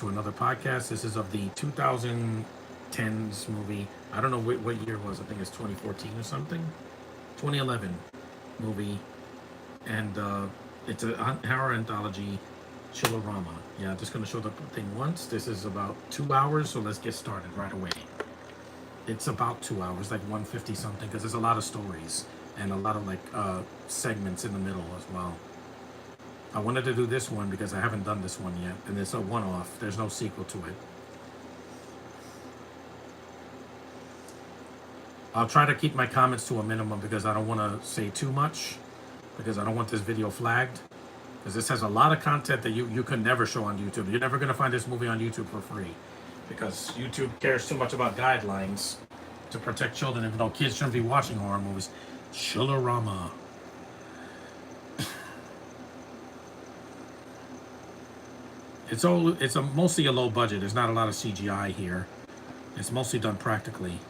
to another podcast. This is of the 2010s movie. I don't know what year it was. I think it's 2014 or something. 2011 movie. And it's a horror anthology, Chillerama. Yeah, I'm just going to show the thing once. This is about 2 hours, so let's get started right away. It's about 2 hours, like 150 something, because there's a lot of stories and a lot of segments in the middle as well. I wanted to do this one because I haven't done this one yet, and it's a one-off. There's no sequel to it. I'll try to keep my comments to a minimum because I don't want to say too much, because I don't want this video flagged, because this has a lot of content that you could never show on YouTube. You're never going to find this movie on YouTube for free, because YouTube cares too much about guidelines to protect children, even though kids shouldn't be watching horror movies. Chillerama. It's mostly a low budget. There's not a lot of CGI here. It's mostly done practically.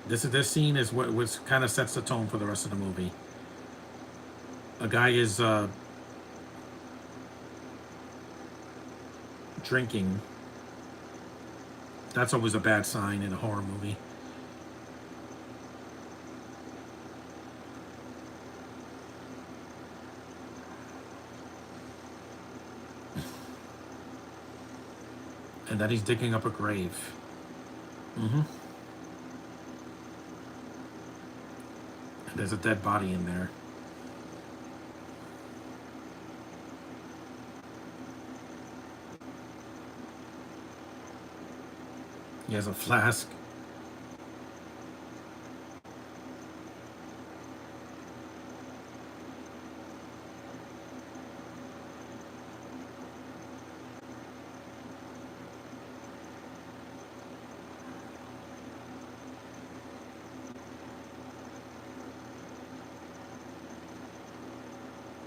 This scene is what kind of sets the tone for the rest of the movie. A guy is drinking. That's always a bad sign in a horror movie. And then he's digging up a grave. And there's a dead body in there. He has a flask.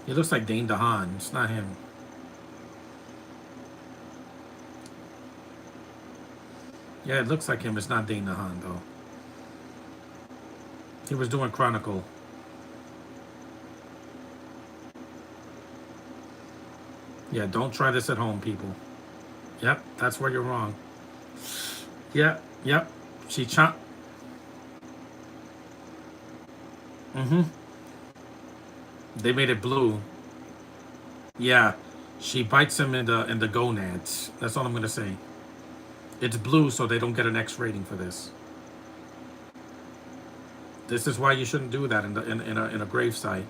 He looks like Dane DeHaan. It's not him. Yeah, it looks like him. It's not Dane DeHaan, though. He was doing Chronicle. Yeah, don't try this at home, people. Yep, that's where you're wrong. Yep. She chopped. They made it blue. Yeah, she bites him in the gonads. That's all I'm gonna say. It's blue, so they don't get an X rating for this. This is why you shouldn't do that in a grave site.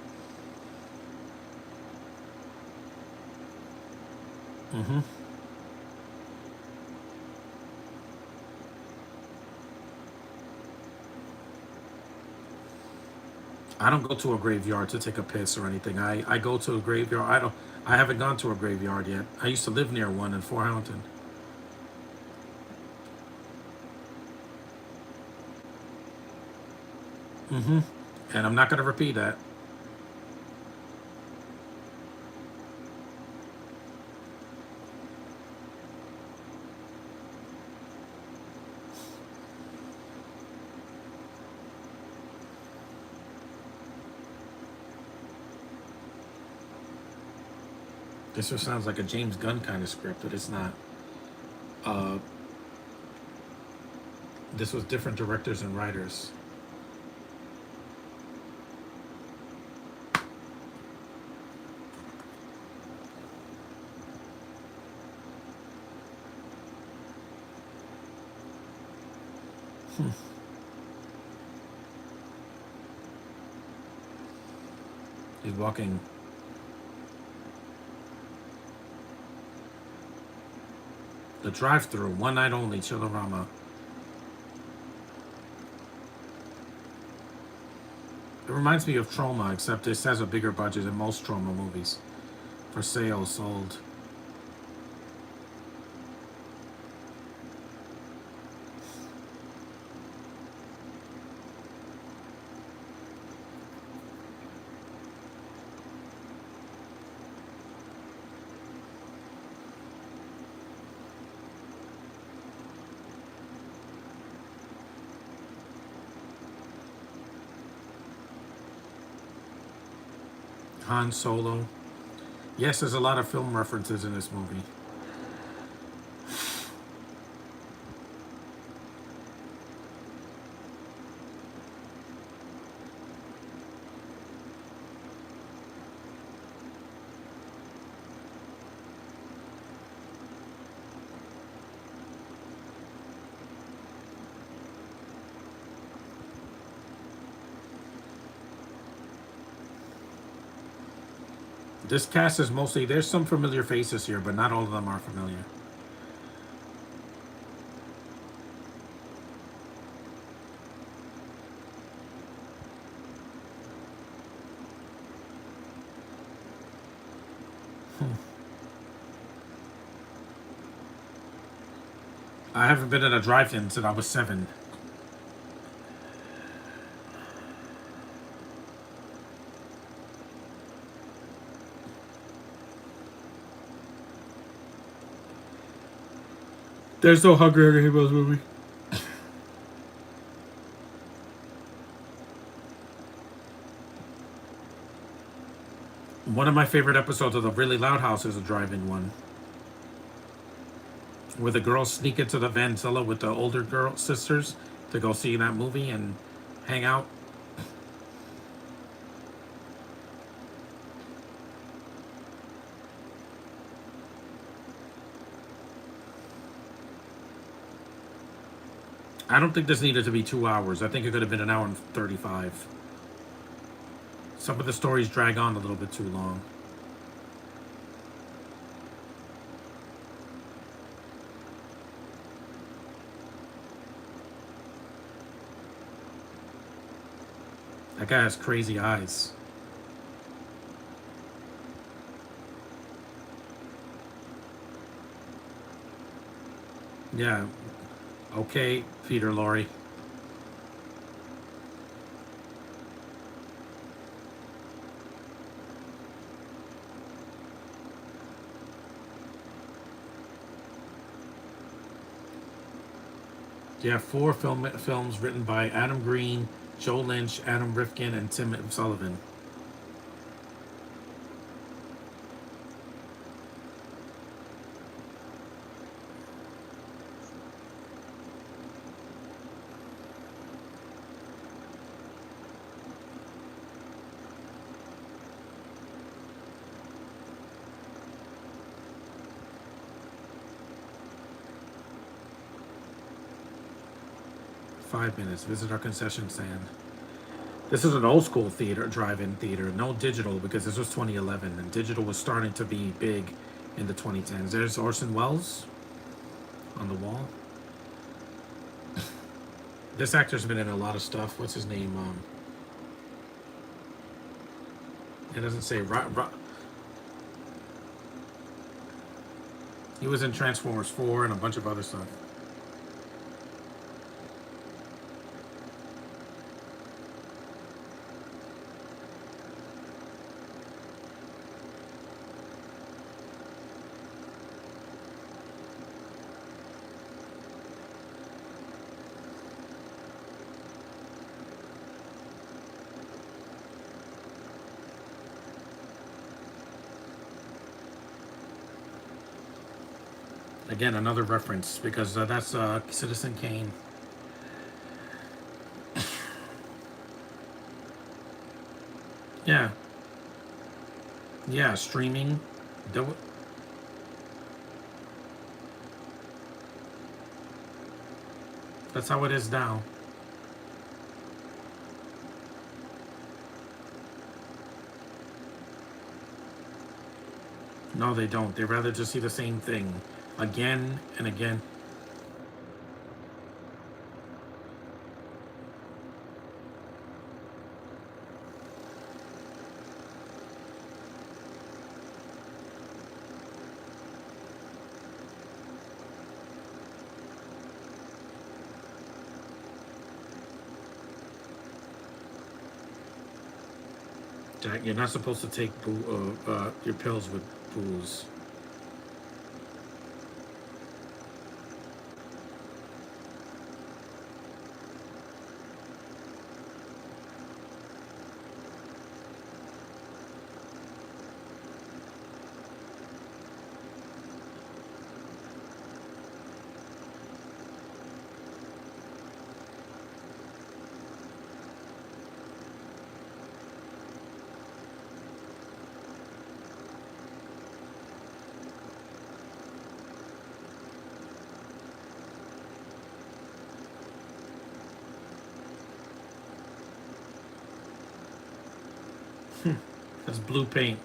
I don't go to a graveyard to take a piss or anything. I go to a graveyard. I haven't gone to a graveyard yet. I used to live near one in Fort Hamilton. And I'm not gonna repeat that. This just sounds like a James Gunn kind of script, but it's not. This was different directors and writers. He's walking. The drive-through, one night only, Chillerama. It reminds me of Trauma, except this has a bigger budget than most Trauma movies. For sale, sold. Han Solo. Yes, there's a lot of film references in this movie. This cast is mostly, there's some familiar faces here, but not all of them are familiar. I haven't been in a drive-in since I was 7. There's no Hunger Games movie. One of my favorite episodes of The Really Loud House is a drive-in one, where the girls sneak into the Vancilla with the older girl sisters to go see that movie and hang out. I don't think this needed to be 2 hours. I think it could have been an hour and 35. Some of the stories drag on a little bit too long. That guy has crazy eyes. Yeah. Okay, Peter Lorre. Yeah, 4 films written by Adam Green, Joe Lynch, Adam Rifkin, and Tim Sullivan. 5 minutes. Visit our concession stand. This is an old school theater, drive-in theater. No digital because this was 2011 and digital was starting to be big in the 2010s. There's Orson Welles on the wall. This actor's been in a lot of stuff. What's his name? It doesn't say. He was in Transformers 4 and a bunch of other stuff. Again, another reference because that's Citizen Kane. Yeah, yeah, streaming. That's how it is now. No, they don't. They rather just see the same thing again and again. Jack, you're not supposed to take your pills with booze. That's blue paint.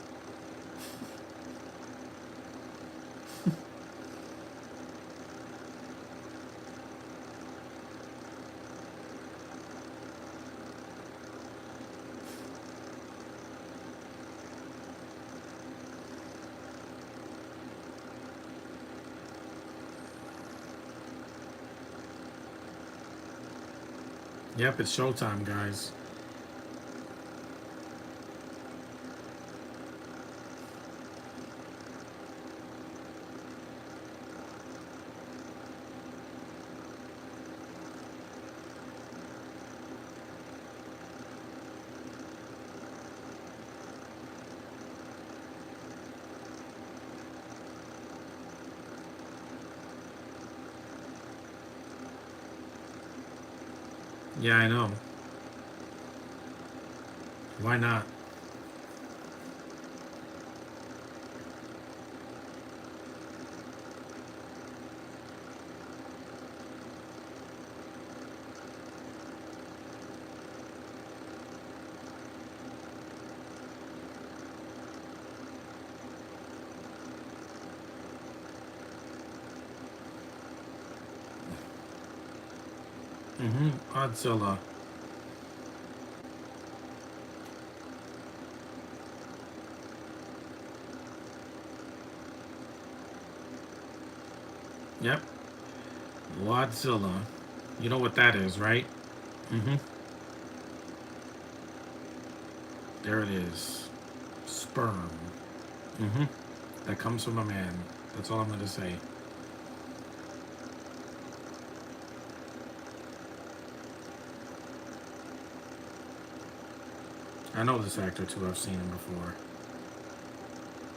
Yep, it's showtime, guys. Yeah, I know. Why not? Mm-hmm. Godzilla. Yep. Godzilla. You know what that is, right? Mm-hmm. There it is. Sperm. Mm-hmm. That comes from a man. That's all I'm gonna say. I know this actor too. I've seen him before.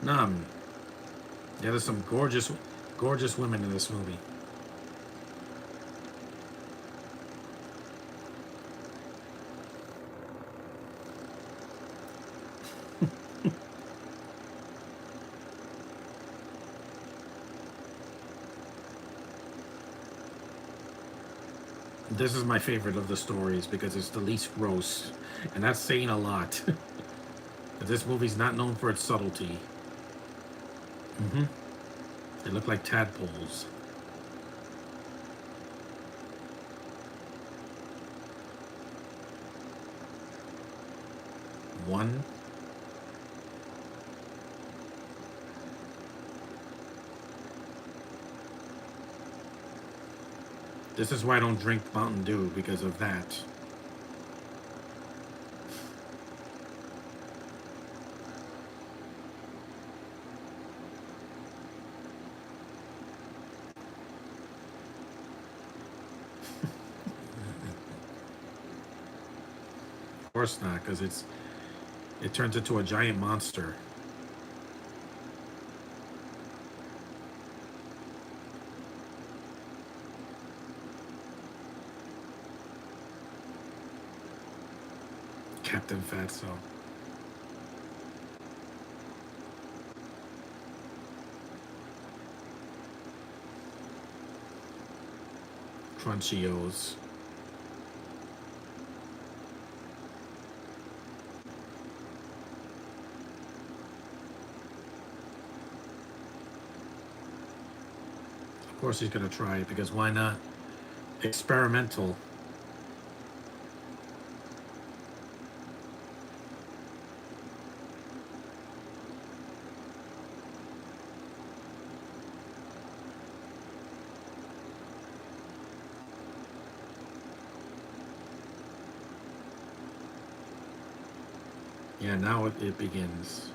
Num. Yeah, there's some gorgeous, gorgeous women in this movie. This is my favorite of the stories because it's the least gross, and that's saying a lot. This movie's not known for its subtlety. Mm-hmm. They look like tadpoles. One. This is why I don't drink Mountain Dew because of that. Of course not, because it turns into a giant monster. Captain Fatso. Crunchios. Of course he's gonna try it because why not? Experimental. Yeah, now it begins.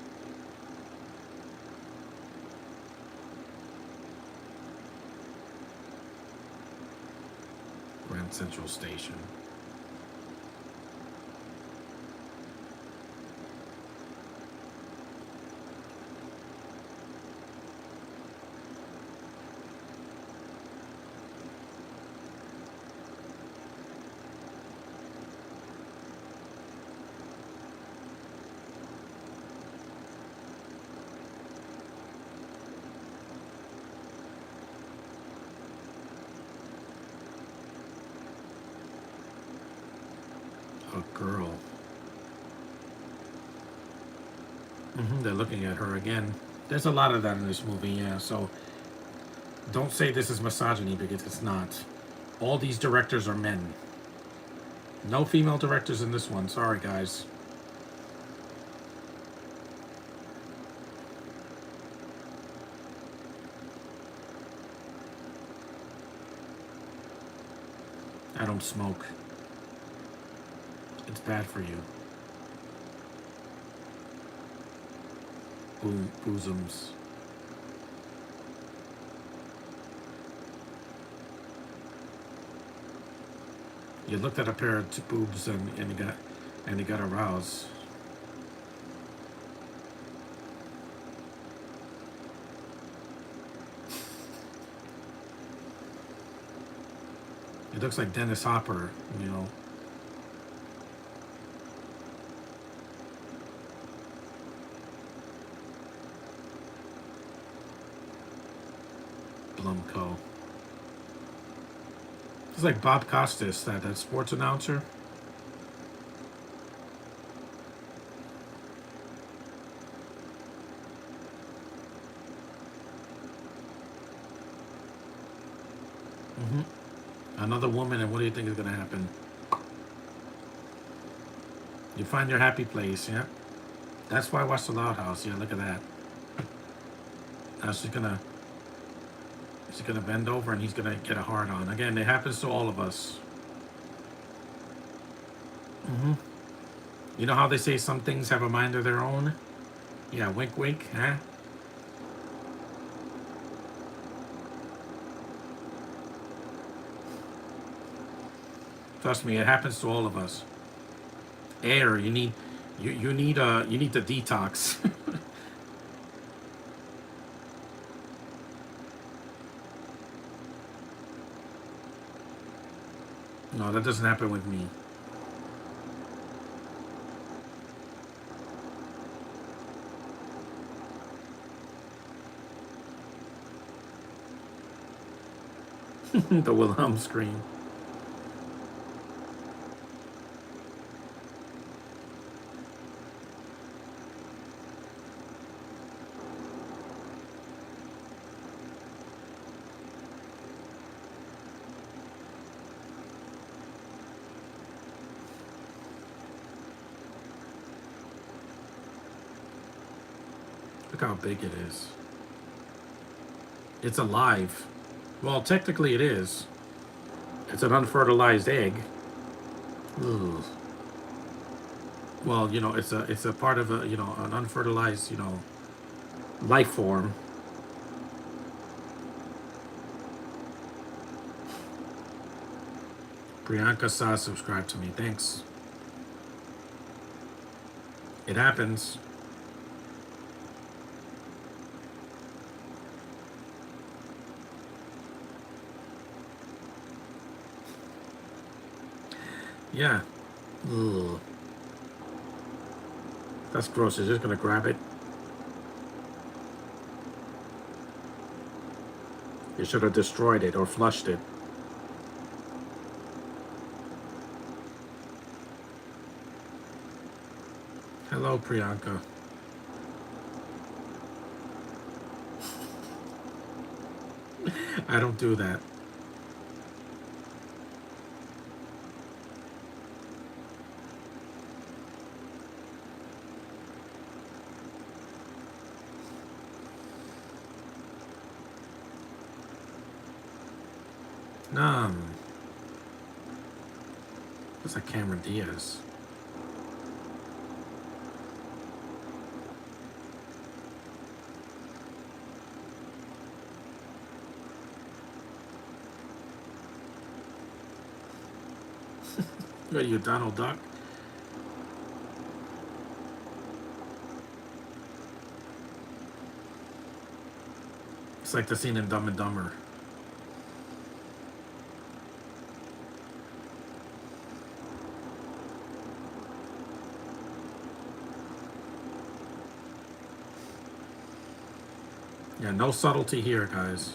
Grand Central Station. A girl. They're looking at her again. There's a lot of that in this movie, yeah. So don't say this is misogyny because it's not. All these directors are men. No female directors in this one. Sorry, guys. I don't smoke. It's bad for you. Bosoms. You looked at a pair of boobs and you got aroused. It looks like Dennis Hopper, you know. Blumco. It's like Bob Costas, that sports announcer. hmm Another woman, and what do you think is going to happen? You find your happy place, yeah? That's why I watched The Loud House. Yeah, look at that. Now she's gonna bend over and he's gonna get a hard on. Again, it happens to all of us. hmm You know how they say some things have a mind of their own? Yeah, wink, wink, huh? Trust me, it happens to all of us. Air, you need the detox. No, that doesn't happen with me. The Wilhelm scream. Look how big it is. It's alive. Well, technically it is. It's an unfertilized egg. Ugh. Well, you know, it's a part of a an unfertilized life form. Priyanka Sa subscribed to me. Thanks. It happens. Yeah. Ugh. That's gross. You're just gonna grab it. You should have destroyed it or flushed it. Hello, Priyanka. I don't do that. It's like Cameron Diaz. What are you, Donald Duck? It's like the scene in Dumb and Dumber. Yeah, no subtlety here, guys.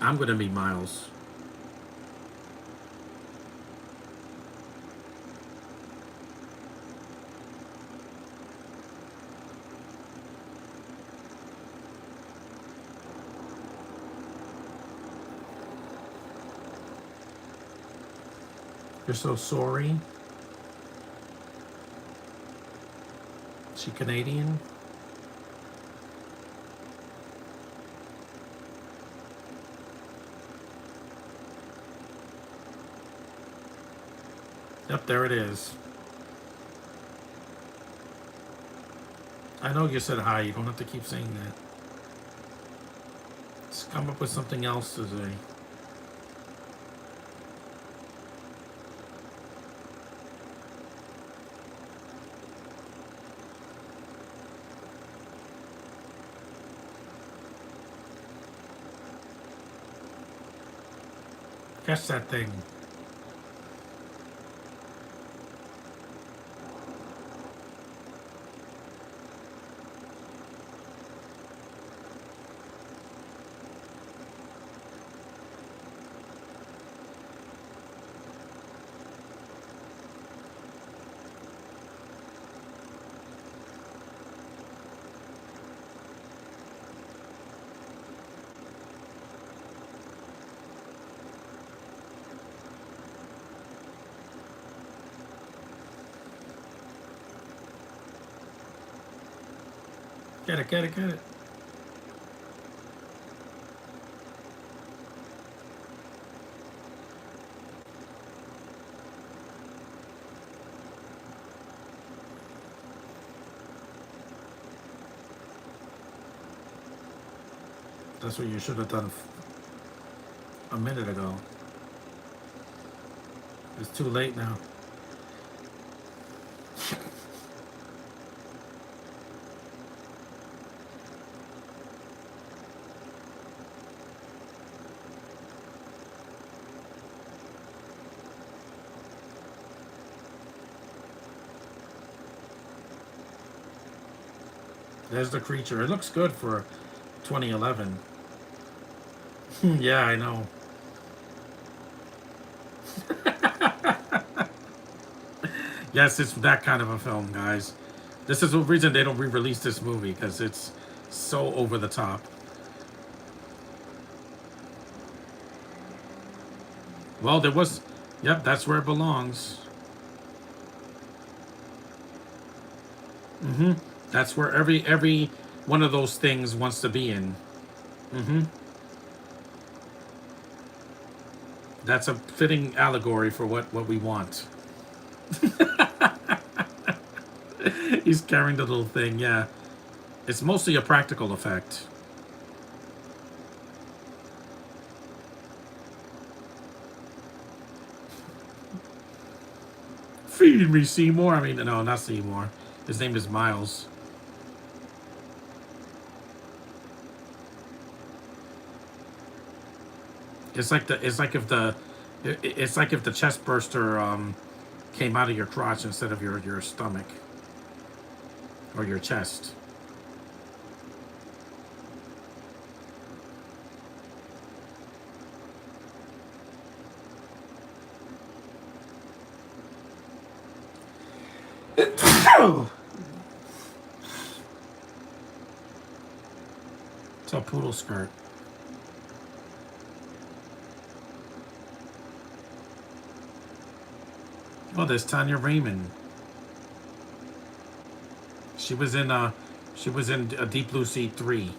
I'm gonna be Miles. You're so sorry. she Canadian? Yep, there it is. I know you said hi. You don't have to keep saying that. Let's come up with something else to say. Catch that thing. Get it, get it, get it. That's what you should have done a minute ago. It's too late now. There's the creature. It looks good for 2011. Yeah, I know. Yes, it's that kind of a film, guys. This is the reason they don't re-release this movie, because it's so over the top. Well, there was... Yep, that's where it belongs. Mm-hmm. That's where every one of those things wants to be in. Mm-hmm. That's a fitting allegory for what we want. He's carrying the little thing, yeah. It's mostly a practical effect. Feed me, Seymour. I mean, no, not Seymour. His name is Miles. It's like if the chest burster came out of your crotch instead of your stomach or your chest. It's a poodle skirt. Oh, there's Tanya Raymond. She was in Deep Blue Sea 3.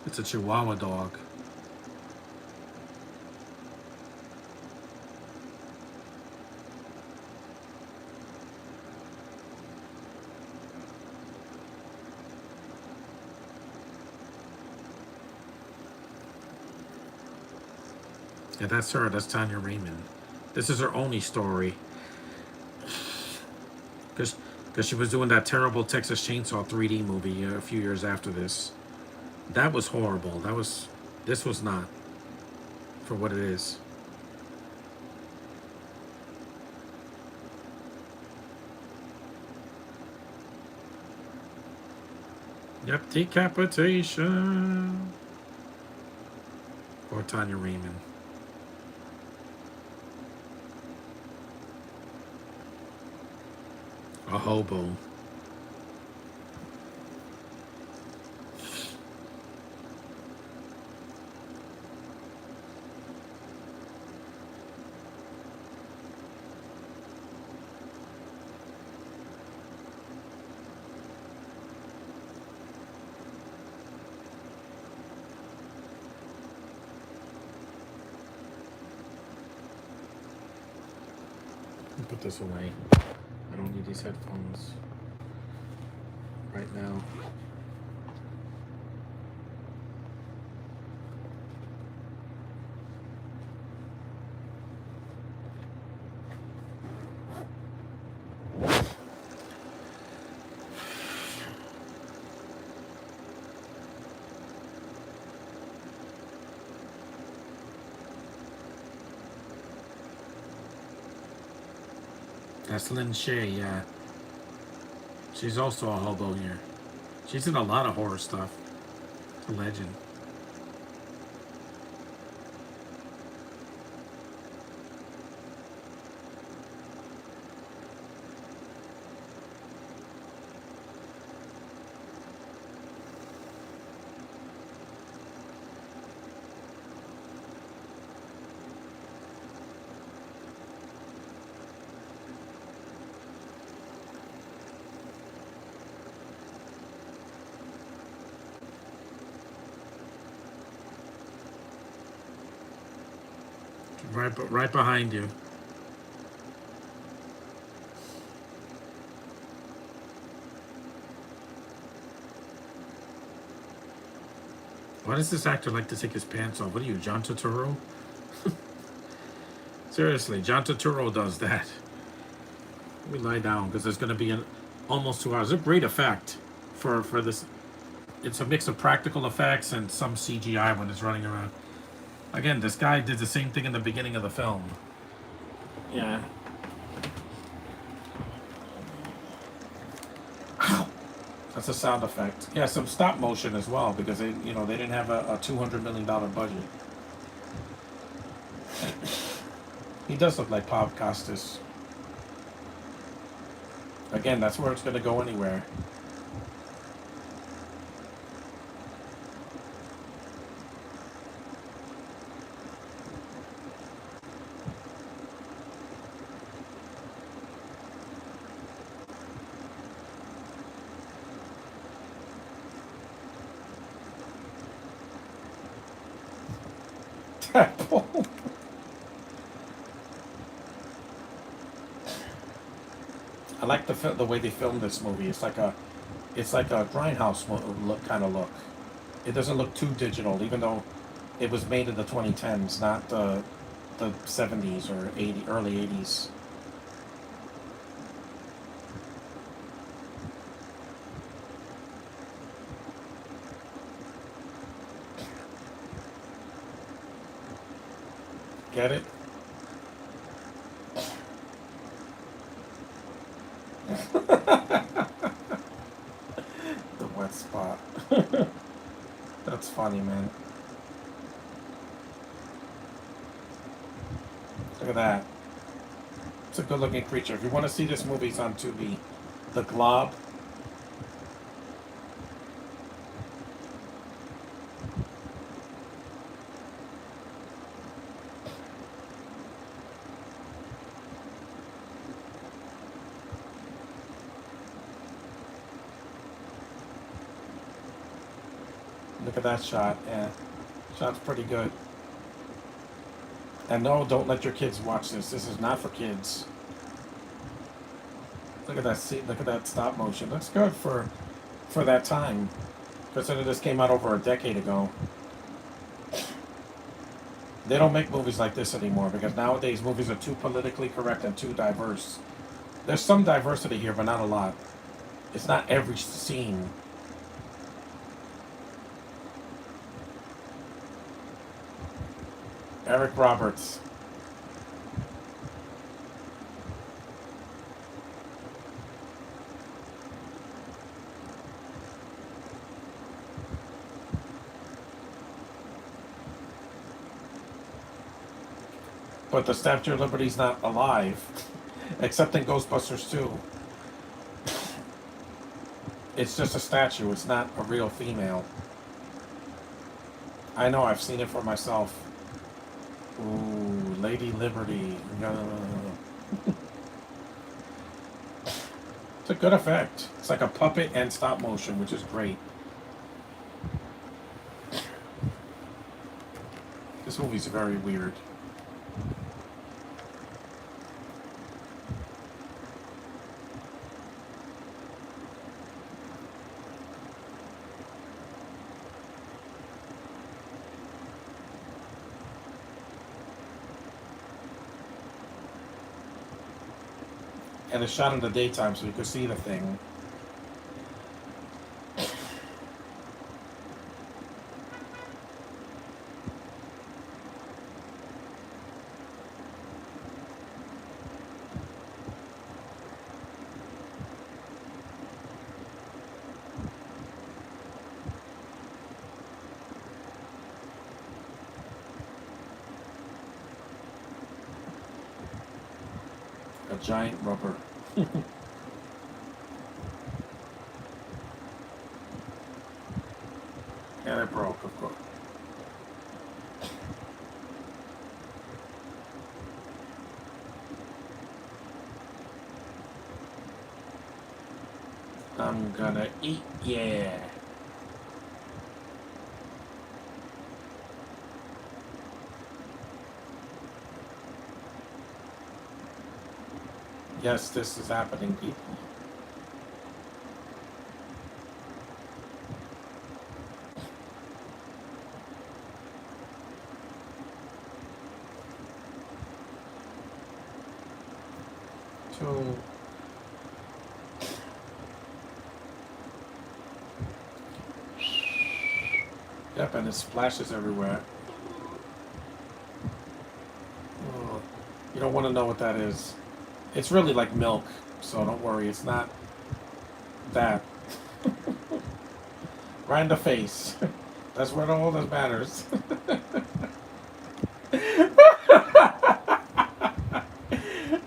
It's a Chihuahua dog. Yeah, that's her. That's Tanya Raymond. This is her only story. Because she was doing that terrible Texas Chainsaw 3D movie a few years after this. That was horrible. This was not for what it is. Yep, decapitation. Or Tanya Raymond. A hobo. put this away. I don't need these headphones right now. That's Lynn Shay, yeah. She's also a hobo here. She's in a lot of horror stuff. A legend. Right behind you. Why does this actor like to take his pants off? What are you, John Turturro? Seriously, John Turturro does that. Let me lie down because there's going to be almost 2 hours. A great effect for this. It's a mix of practical effects and some CGI when it's running around. Again, this guy did the same thing in the beginning of the film. Yeah. That's a sound effect. Yeah, some stop motion as well because they didn't have a $200 million budget. He does look like Bob Costas. Again, that's where it's going to go anywhere. I like the way they filmed this movie. It's like a grindhouse kind of look. It doesn't look too digital, even though it was made in the 2010s, not the 70s or early 80s. Get it? The wet spot. That's funny, man. Look at that. It's a good looking creature. If you want to see this movie, it's on Tubi. The Glob. Look at that shot. Yeah. Shot's pretty good. And no, don't let your kids watch this. This is not for kids. Look at that scene. Look at that stop motion. Looks good for that time. Consider this came out over a decade ago. They don't make movies like this anymore because nowadays movies are too politically correct and too diverse. There's some diversity here, but not a lot. It's not every scene. Eric Roberts. But the Statue of Liberty's not alive, except in Ghostbusters 2. It's just a statue. It's not a real female. I know. I've seen it for myself. Ooh, Lady Liberty. It's a good effect. It's like a puppet and stop motion, which is great. This movie's very weird. And it's shot in the daytime, so you could see the thing. A giant rubber. And it broke, of course. I'm gonna eat, yeah. Yes, this is happening, people. So, yep, and it splashes everywhere. Oh, you don't want to know what that is. It's really like milk, so don't worry, it's not that. Right in the face. That's where all that matters.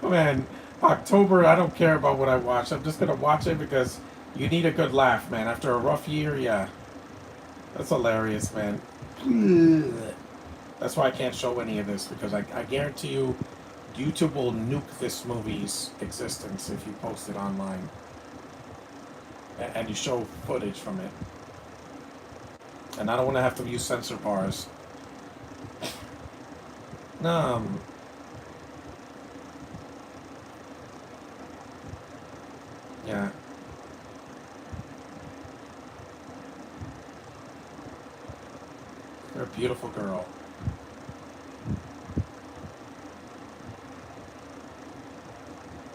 Man, October, I don't care about what I watch. I'm just gonna watch it because you need a good laugh, man. After a rough year, yeah. That's hilarious, man. That's why I can't show any of this because I guarantee you YouTube will nuke this movie's existence if you post it online. And you show footage from it. And I don't want to have to use censor bars. No. Yeah. You're a beautiful girl.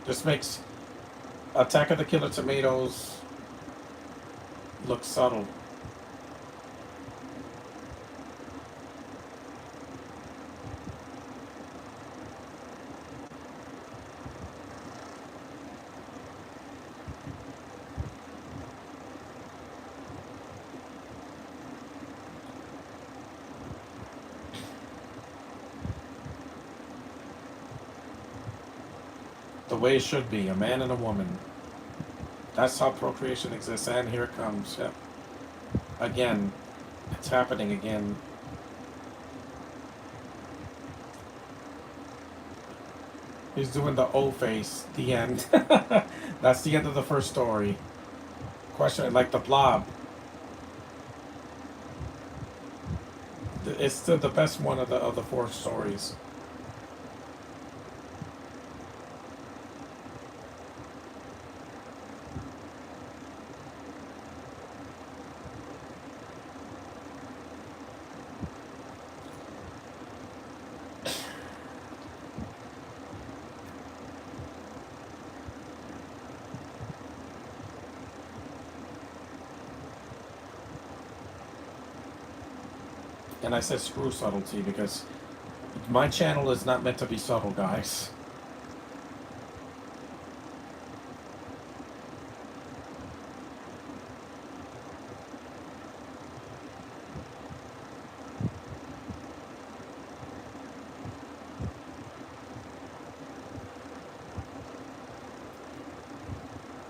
Just makes Attack of the Killer Tomatoes look subtle. The way it should be, a man and a woman. That's how procreation exists, and here it comes. Yep. Again. It's happening again. He's doing the O face. The end. That's the end of the first story. Question, like the Blob. It's the best one of the four stories. And I said screw subtlety because my channel is not meant to be subtle, guys.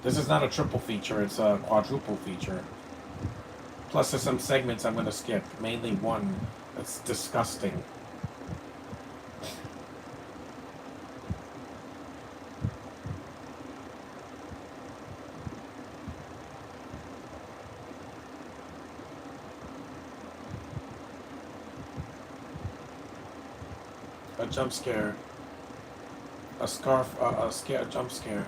This is not a triple feature, it's a quadruple feature. Plus there's some segments I'm going to skip, mainly one that's disgusting. A jump scare. A scarf, a jump scare.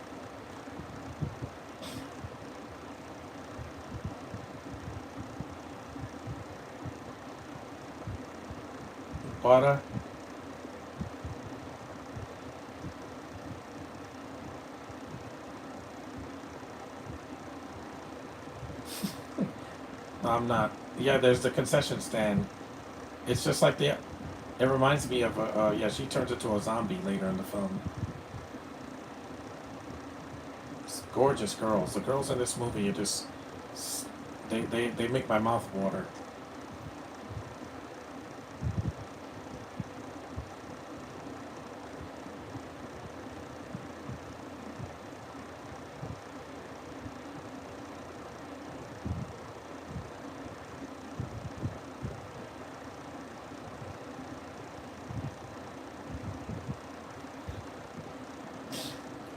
Butter. No, I'm not. Yeah, there's the concession stand. It's just like the. It reminds me of yeah. She turns into a zombie later in the film. It's gorgeous girls. The girls in this movie are just. They make my mouth water.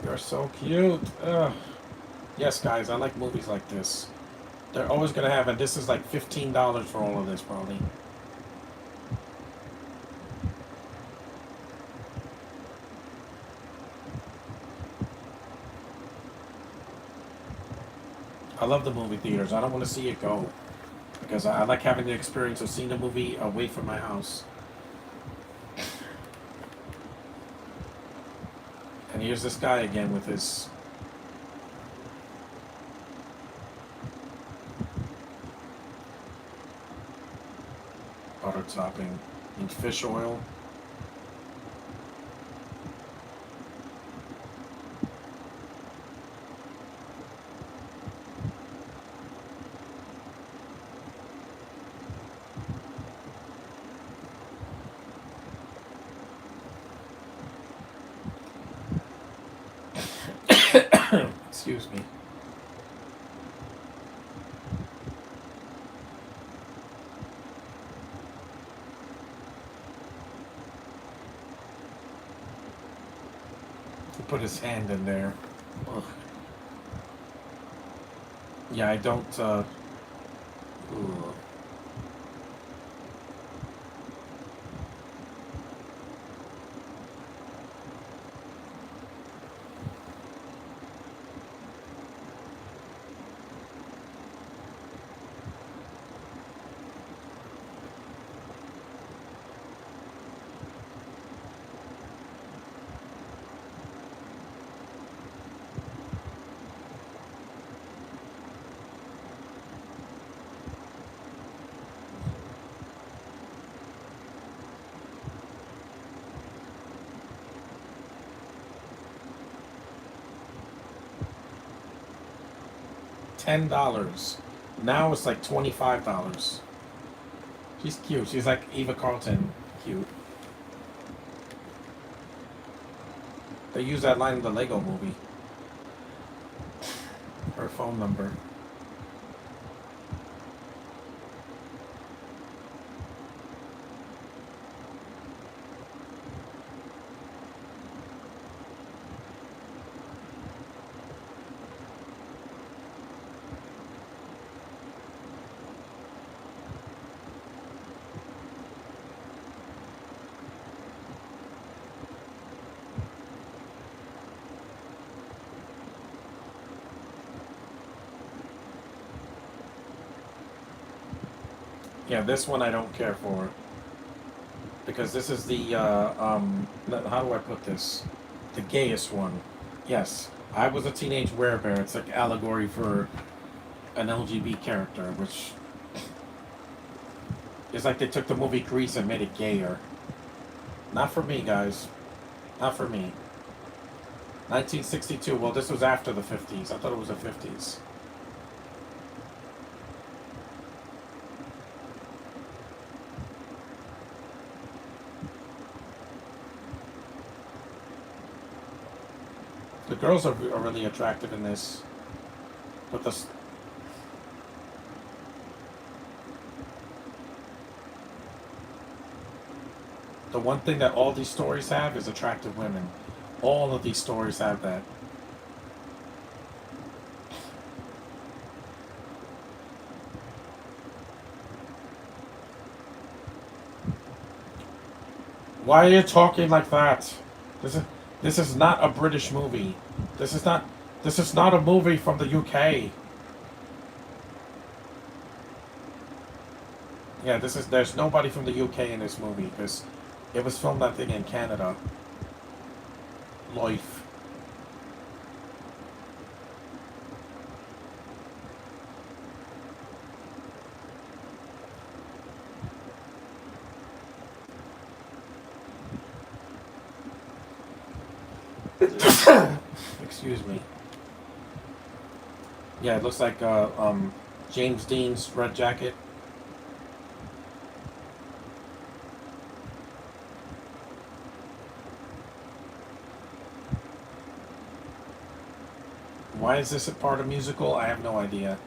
You're so cute. Ugh. Yes, guys, I like movies like this. They're always gonna have, and this is like $15 for all of this, probably. I love the movie theaters. I don't want to see it go because I like having the experience of seeing the movie away from my house. And here's this guy again with his butter topping and fish oil. Excuse me. He put his hand in there. Ugh. Yeah, I don't. Ugh. $10. Now it's like $25. She's cute. She's like Eva Carlton cute. They use that line in the Lego movie. Her phone number. Yeah, this one I don't care for. Because this is the, how do I put this? The gayest one. Yes, I was a teenage werebear. It's like allegory for an LGB character, which is like they took the movie Grease and made it gayer. Not for me, guys. Not for me. 1962. Well, this was after the 50s. I thought it was the 50s. The girls are really attractive in this. But the one thing that all these stories have is attractive women. All of these stories have that. Why are you talking like that? This is this is not a British movie. This is not a movie from the UK. Yeah, this is there's nobody from the UK in this movie because it was filmed I think in Canada. Life. Excuse me. Yeah, it looks like James Dean's red jacket. Why is this a part of musical? I have no idea.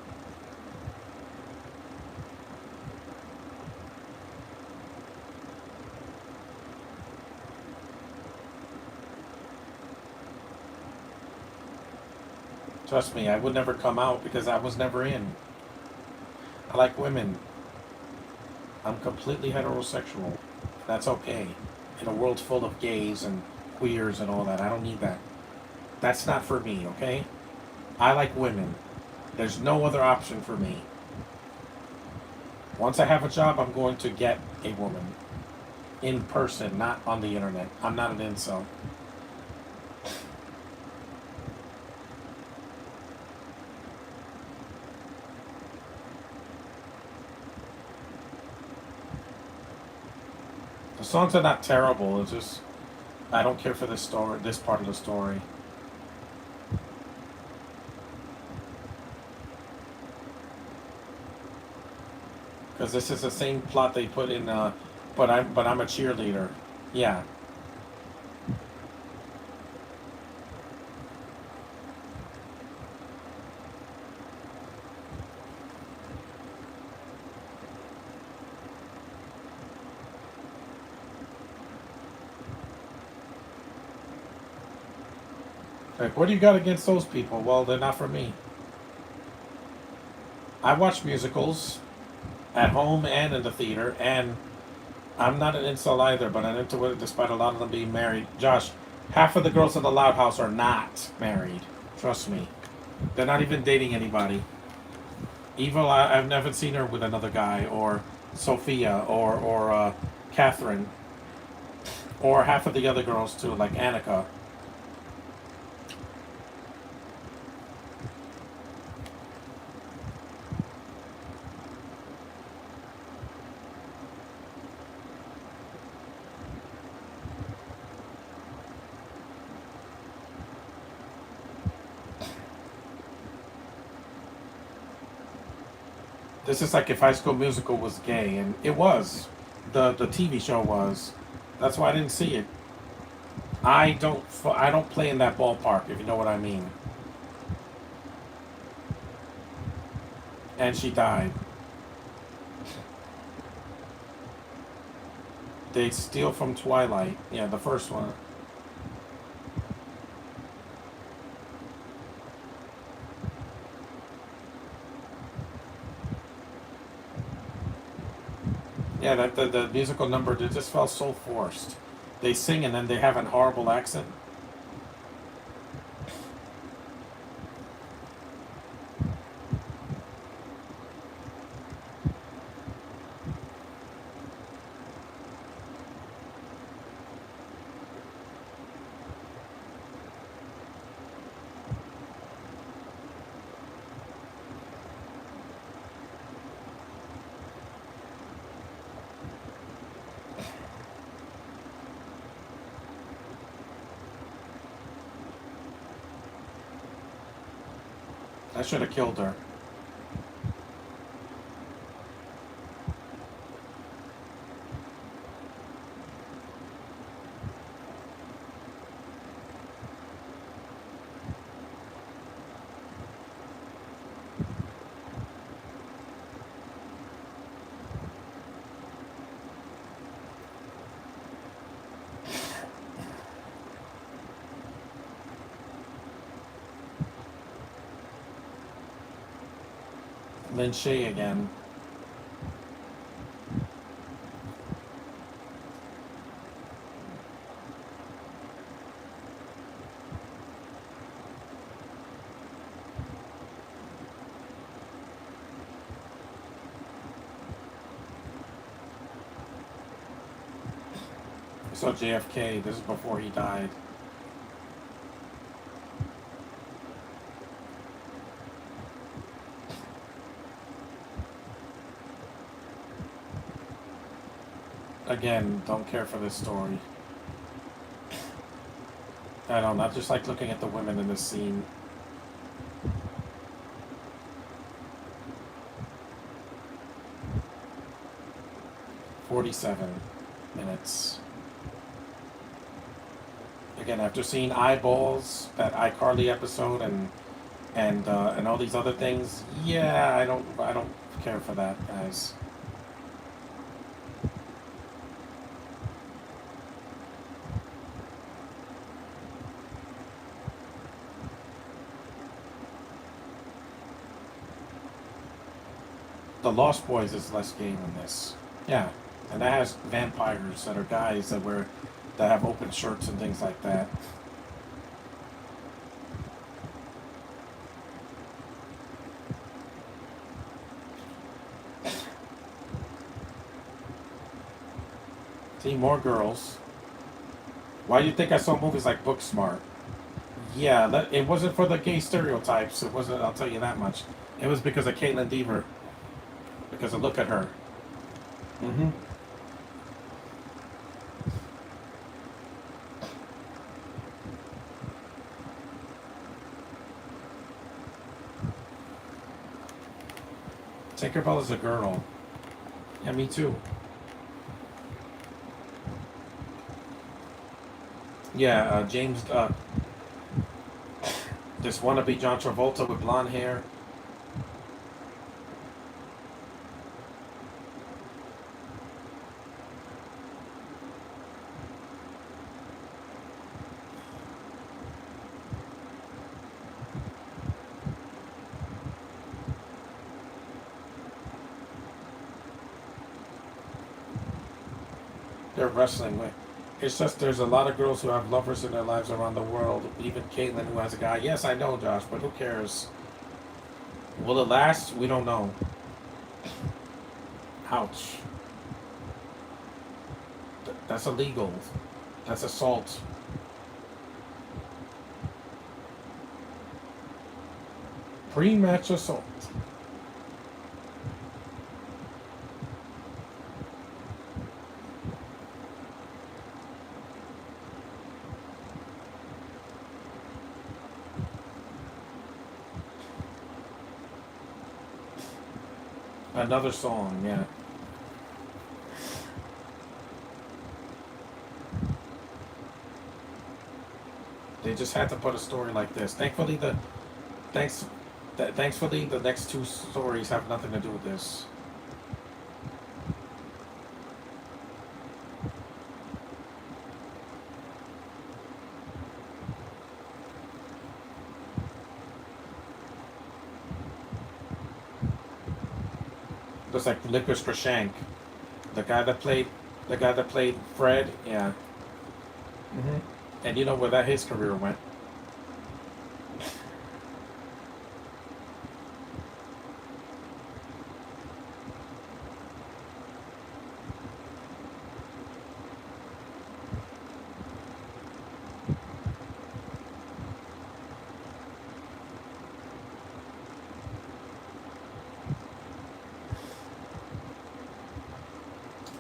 Trust me, I would never come out because I was never in. I like women. I'm completely heterosexual. That's okay. In a world full of gays and queers and all that, I don't need that. That's not for me, okay? I like women. There's no other option for me. Once I have a job, I'm going to get a woman. In person, not on the internet. I'm not an incel. The songs are not terrible. It's just I don't care for this story, this part of the story. Because this is the same plot they put in. But I'm a cheerleader. Yeah. Like, what do you got against those people? Well, they're not for me. I watch musicals at home and in the theater, and I'm not an incel either, but I'm into it despite a lot of them being married. Josh, half of the girls in the Loud House are not married. Trust me. They're not even dating anybody. Evil, I've never seen her with another guy, or Sophia, or Catherine, or half of the other girls too, like Annika. This is like if High School Musical was gay, and it was. The TV show was. That's why I didn't see it. I don't play in that ballpark, if you know what I mean. And she died. They steal from Twilight. Yeah, the first one. Yeah, that the musical number it just felt so forced. They sing and then they have an horrible accent. I should have killed her. Lin Shay again. I saw JFK. This is before he died. Again, don't care for this story. I don't know. I just like looking at the women in this scene. 47 minutes. Again, after seeing Eyeballs, that iCarly episode, and all these other things, yeah, I don't care for that, guys. The Lost Boys is less gay than this. Yeah, and that has vampires that are guys that have open shirts and things like that. See, more girls. Why do you think I saw movies like Booksmart? Yeah, it wasn't for the gay stereotypes. It wasn't. I'll tell you that much. It was because of Caitlin Deaver. Because of look at her. Mm-hmm. Tinkerbell is a girl. Yeah, me too. Yeah, James. This wannabe John Travolta with blonde hair. They're wrestling with. It's just there's a lot of girls who have lovers in their lives around the world. Even Caitlyn, who has a guy. Yes, I know, Josh, but who cares? Will it last? We don't know. Ouch. That's illegal. That's assault. Pre-match assault. Another song, yeah. They just had to put a story like this. Thanks, thankfully, the next two stories have nothing to do with this. Looks like Licorice Shank, the guy that played, Fred. Yeah. Hmm. And you know where that his career went.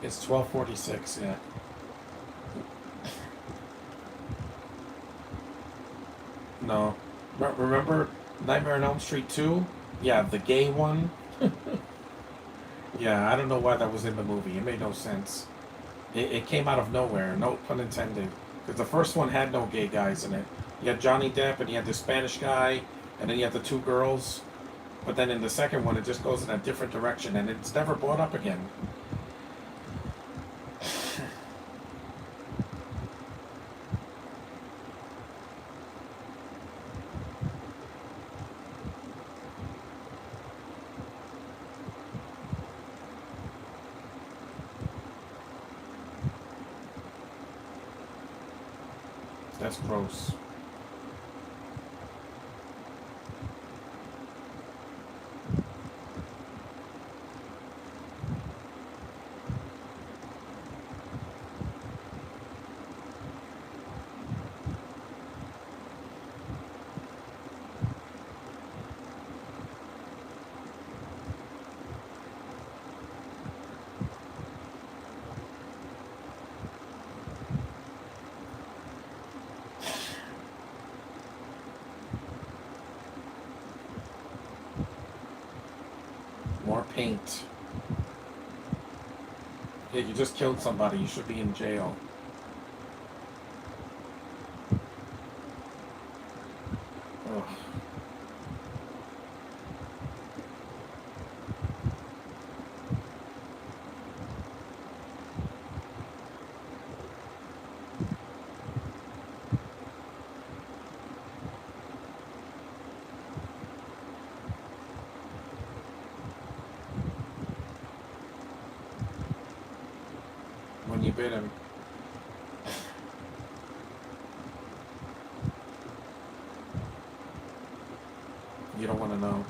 It's 12:46. Yeah. No. Remember Nightmare on Elm Street 2? Yeah, the gay one. Yeah, I don't know why that was in the movie. It made no sense. It came out of nowhere, no pun intended. Because the first one had no gay guys in it. You had Johnny Depp and you had the Spanish guy, and then you had the two girls. But then in the second one, it just goes in a different direction, and it's never brought up again. That's gross. paint. Yeah, you just killed somebody. You should be in jail. Ugh. When you bit him. You don't want to know.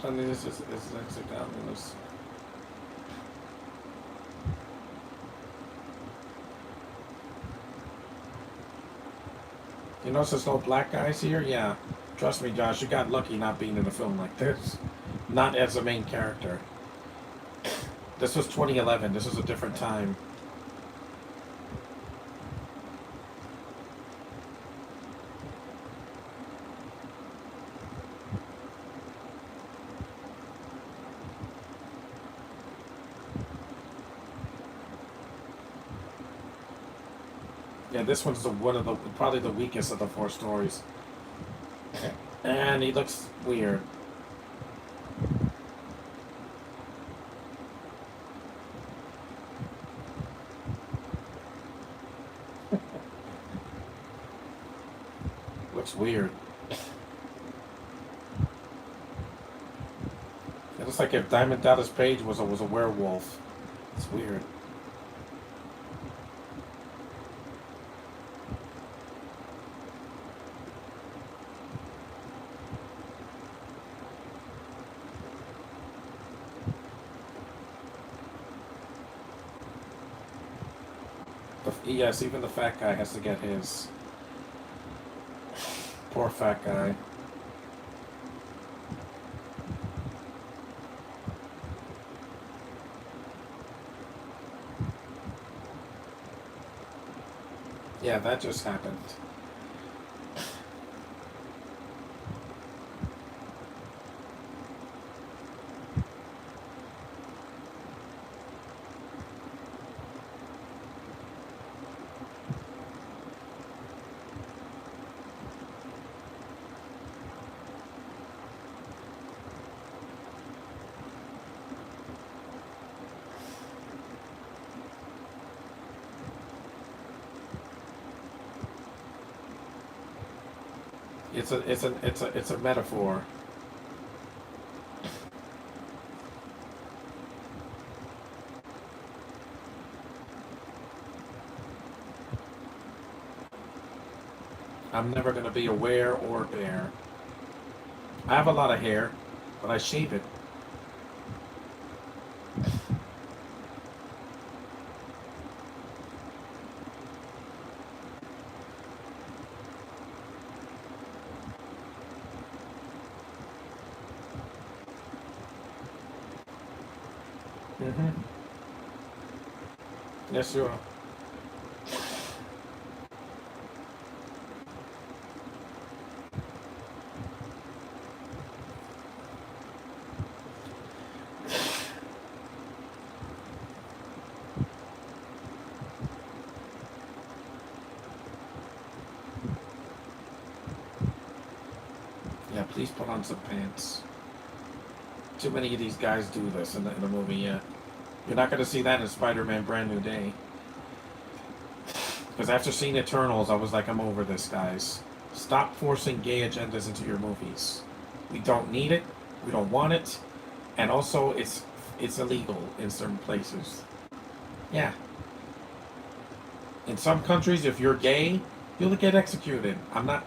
Suddenly this is exit down in this. You notice there's no black guys here? Yeah. Trust me, Josh, you got lucky not being in a film like this. Not as a main character. This was 2011. This was a different time. Yeah, this one's probably the weakest of the four stories. And he looks weird. Looks weird. It looks like if Diamond Dallas Page was a werewolf. It's weird. Yes, even the fat guy has to get his. Poor fat guy. Yeah, that just happened. It's a metaphor. I'm never gonna be a were or bear. I have a lot of hair, but I shave it. Mm-hmm. Yes, you are. Yeah, please put on some pants. Too many of these guys do this in the movie, yeah. You're not going to see that in Spider-Man Brand New Day. Because after seeing Eternals, I was like, I'm over this, guys. Stop forcing gay agendas into your movies. We don't need it. We don't want it. And also, it's illegal in certain places. Yeah. In some countries, if you're gay, you'll get executed. I'm not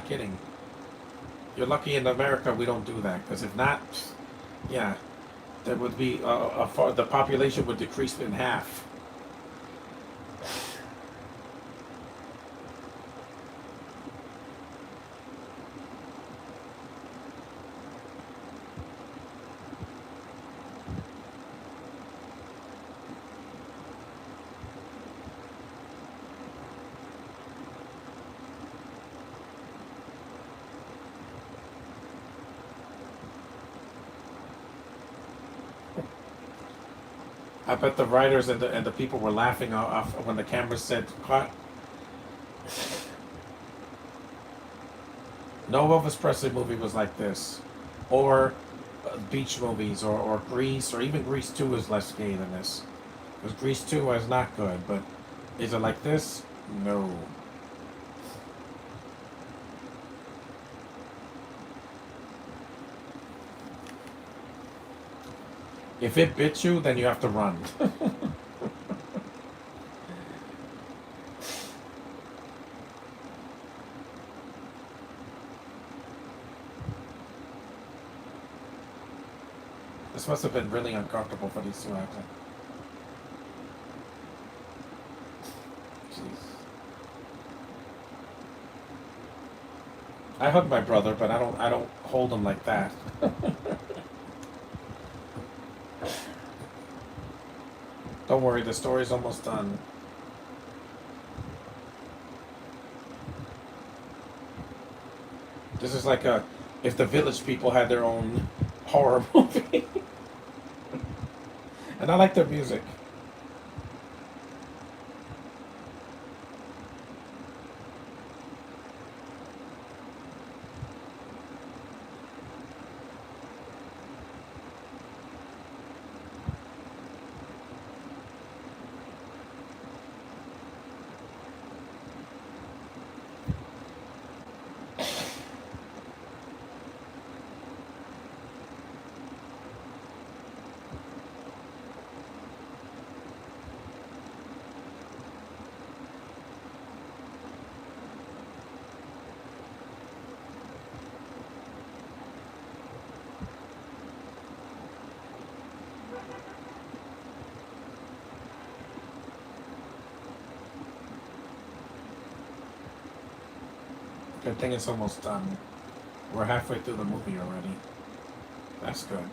kidding. You're lucky in America we don't do that. Because if not, yeah, there would be the population would decrease in half. I bet the writers and the people were laughing off when the camera said cut. No Elvis Presley movie was like this, or beach movies, or Grease, or even Grease 2 is less gay than this. Because Grease 2 is not good, but is it like this? No. If it bit you, then you have to run. This must have been really uncomfortable for these two actors. Jeez. I hug my brother, but I don't hold him like that. Don't worry, the story's almost done. This is like a if the Village People had their own horror movie. And I like their music. Good thing it's almost done. We're halfway through the movie already. That's good.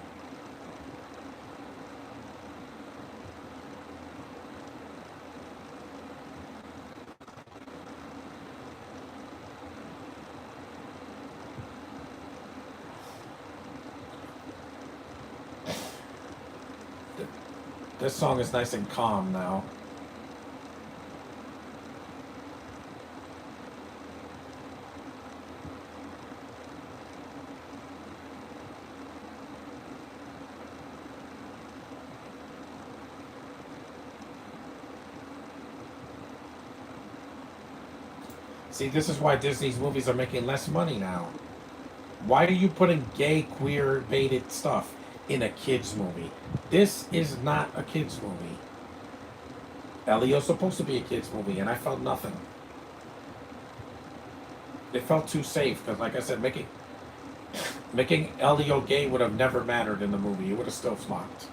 This song is nice and calm now. See, this is why Disney's movies are making less money now. Why are you putting gay, queer, baited stuff in a kids movie? This is not a kids movie. Elio's supposed to be a kids movie, and I felt nothing. It felt too safe because, like I said, making Elio gay would have never mattered in the movie. It would have still flopped.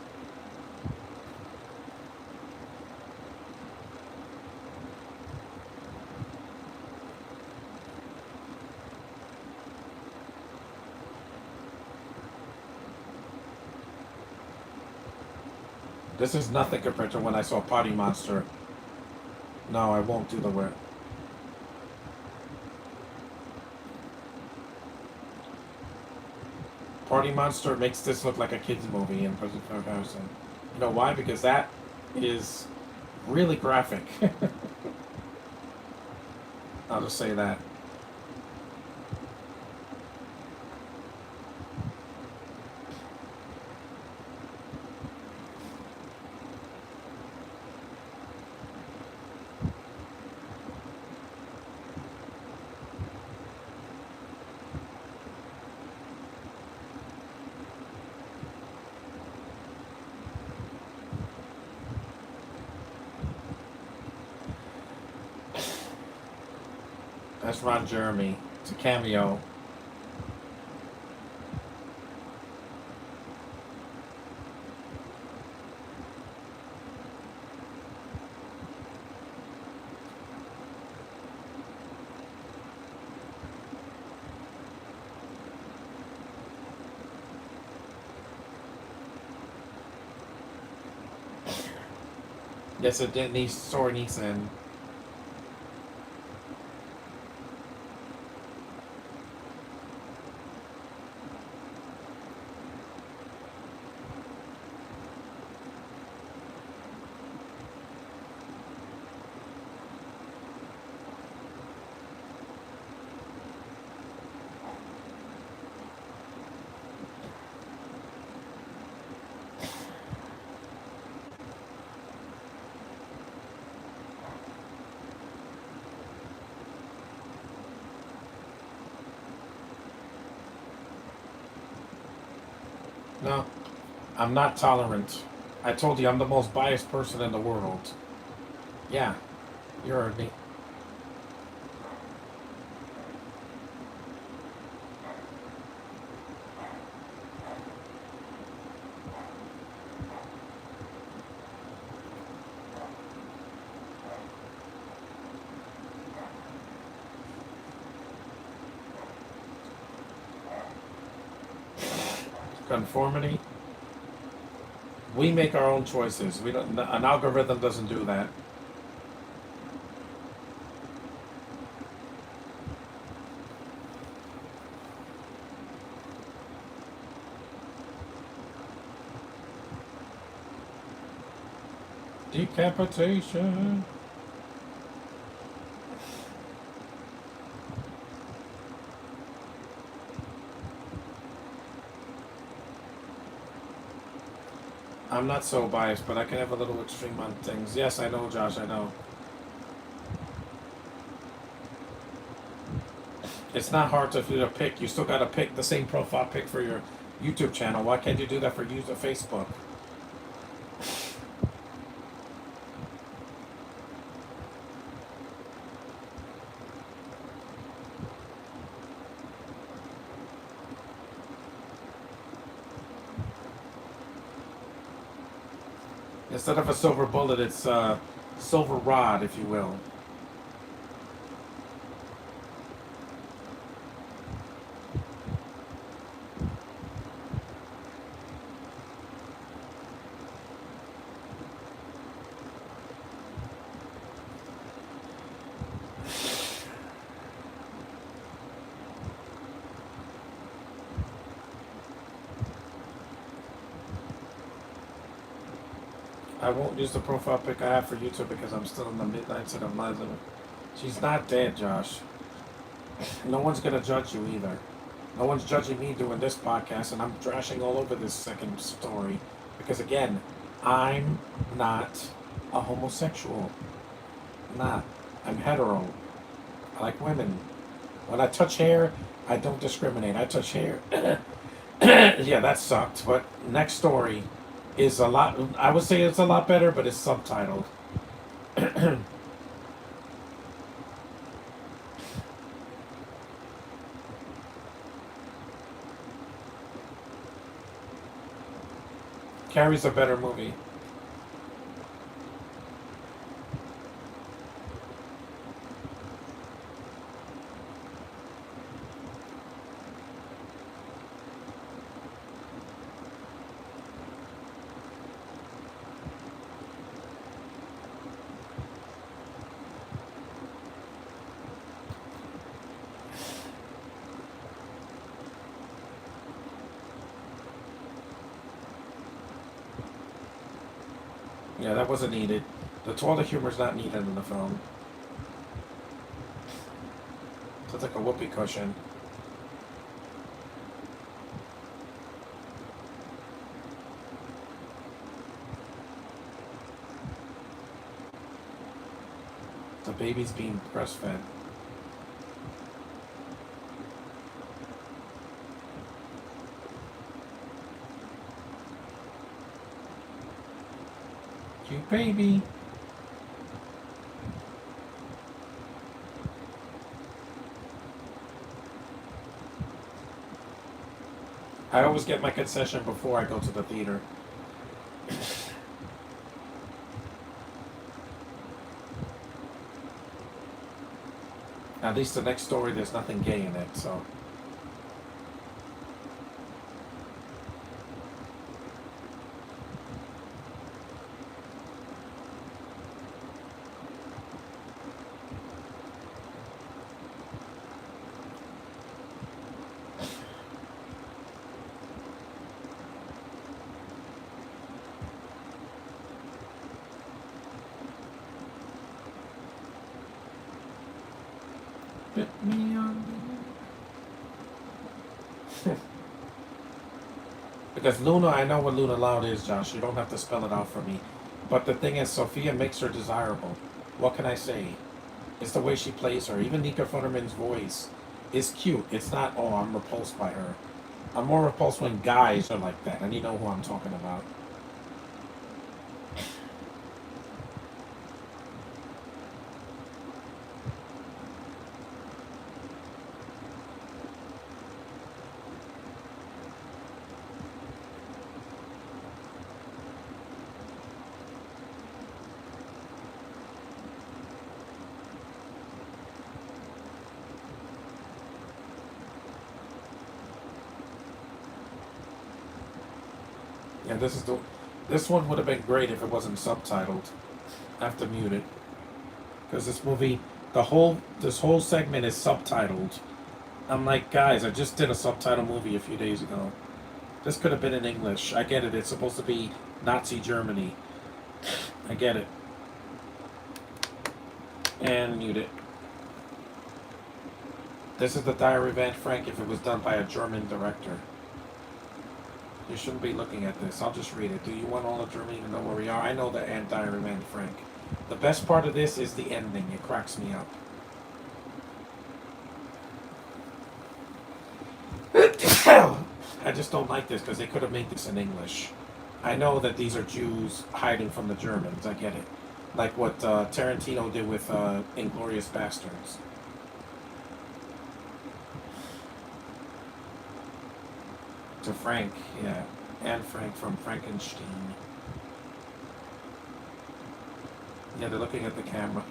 This is nothing compared to when I saw Potty Monster. No, I won't do the word. Party Monster makes this look like a kid's movie in comparison. You know why? Because that is really graphic. I'll just say that. That's Ron Jeremy. It's a cameo. Yes, it did. Story needs to end. No, I'm not tolerant. I told you I'm the most biased person in the world. Yeah, you heard me. Conformity. We make our own choices. We don't. An algorithm doesn't do that. Decapitation. I'm not so biased, but I can have a little extreme on things. Yes, I know, Josh. I know. It's not hard to you to pick. You still got to pick the same profile pic for your YouTube channel. Why can't you do that for user Facebook? Instead of a silver bullet, it's a silver rod, if you will. I won't use the profile pic I have for YouTube because I'm still in the midnights and I'm not. She's not dead, Josh. No one's gonna judge you either. No one's judging me doing this podcast, and I'm trashing all over this second story because again, I'm not a homosexual. I'm not. I'm hetero. I like women. When I touch hair, I don't discriminate. I touch hair. Yeah, that sucked. But next story is a lot. I would say it's a lot better, but it's subtitled. Carrie's a better movie. Yeah, that wasn't needed. The toilet humor's not needed in the film. Sounds like a whoopee cushion. The baby's being breastfed. Cute baby. I always get my concession before I go to the theater. At least the next story, there's nothing gay in it, so. Bit me on the... Because Luna, I know what Luna Loud is, Josh. You don't have to spell it out for me. But the thing is, Sophia makes her desirable. What can I say? It's the way she plays her. Even Nika Futterman's voice is cute. It's not, oh, I'm repulsed by her. I'm more repulsed when guys are like that, and you know who I'm talking about. Yeah, this one would have been great if it wasn't subtitled. I have to mute it because this movie, this whole segment is subtitled. I'm like, guys, I just did a subtitle movie a few days ago. This could have been in English. I get it. It's supposed to be Nazi Germany. I get it. And mute it. This is the Diary of Anne Frank if it was done by a German director. You shouldn't be looking at this. I'll just read it. Do you want all of Germany to know where we are? I know the Diary of Anne Frank. The best part of this is the ending. It cracks me up. I just don't like this because they could have made this in English. I know that these are Jews hiding from the Germans. I get it. Like what Tarantino did with Inglourious Bastards. To Frank, yeah. Anne Frank from Frankenstein. Yeah, they're looking at the camera.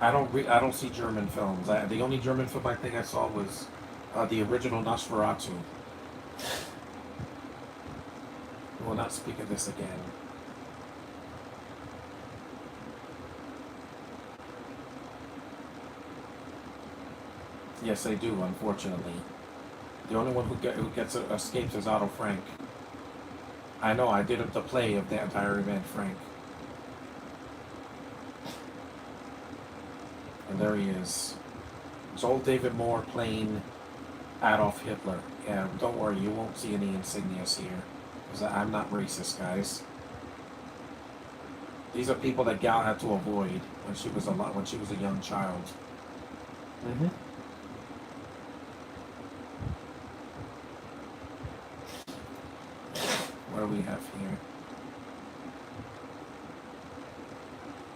I don't see German films. The only German film I think I saw was the original Nosferatu. We will not speak of this again. Yes, they do. Unfortunately, the only one who gets escapes is Otto Frank. I know. I did the play of the Diary of Anne Frank, and there he is. It's old David Moore playing Adolf Hitler. Yeah, don't worry, you won't see any insignias here, because I'm not racist, guys. These are people that Gal had to avoid when she was a young child. Mm-hmm. What do we have here?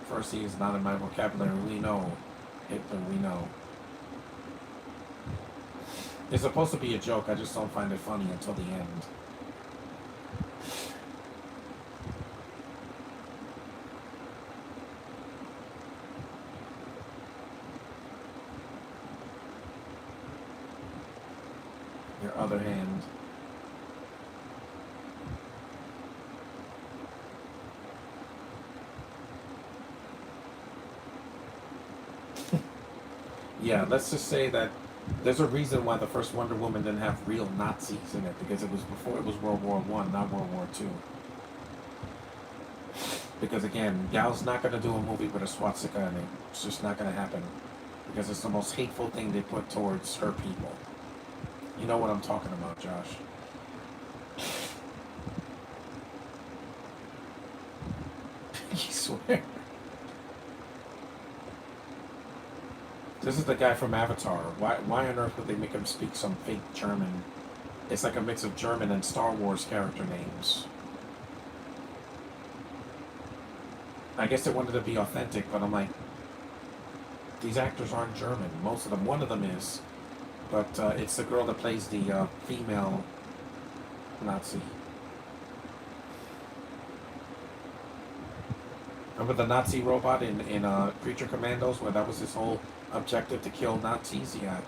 First, he is not in my vocabulary. We know. Hitler, we know. It's supposed to be a joke, I just don't find it funny until the end. Your other hand. Yeah, let's just say that there's a reason why the first Wonder Woman didn't have real Nazis in it, because it was before it was World War One, not World War Two. Because again, Gal's not going to do a movie with a swastika in it. It's just not going to happen. Because it's the most hateful thing they put towards her people. You know what I'm talking about, Josh. You swear? This is the guy from Avatar. Why on earth would they make him speak some fake German? It's like a mix of German and Star Wars character names. I guess they wanted to be authentic, but I'm like, these actors aren't German. Most of them. One of them is. But it's the girl that plays the female Nazi. Remember the Nazi robot in Creature Commandos, where that was his whole objective, to kill Nazis? Yeah.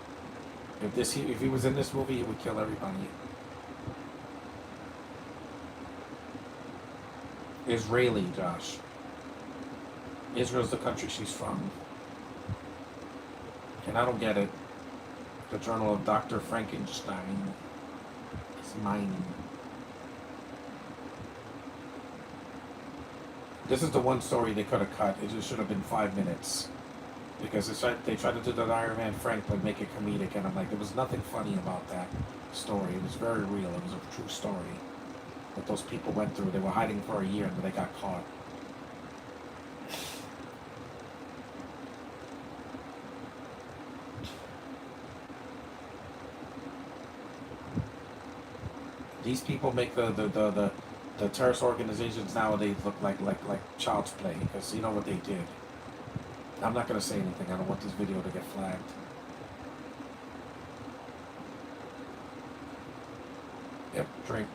If he was in this movie, he would kill everybody. Israeli, Josh. Israel's the country she's from. And I don't get it. The Journal of Dr. Frankenstein is mining. This is the one story they could have cut. It just should have been 5 minutes. Because they tried to do the Diary of Anne Frank but make it comedic, and I'm like, there was nothing funny about that story. It was very real. It was a true story that those people went through. They were hiding for a year and then they got caught. These people make the terrorist organizations nowadays look like child's play, because you know what they did. I'm not gonna say anything. I don't want this video to get flagged. Yep, drink.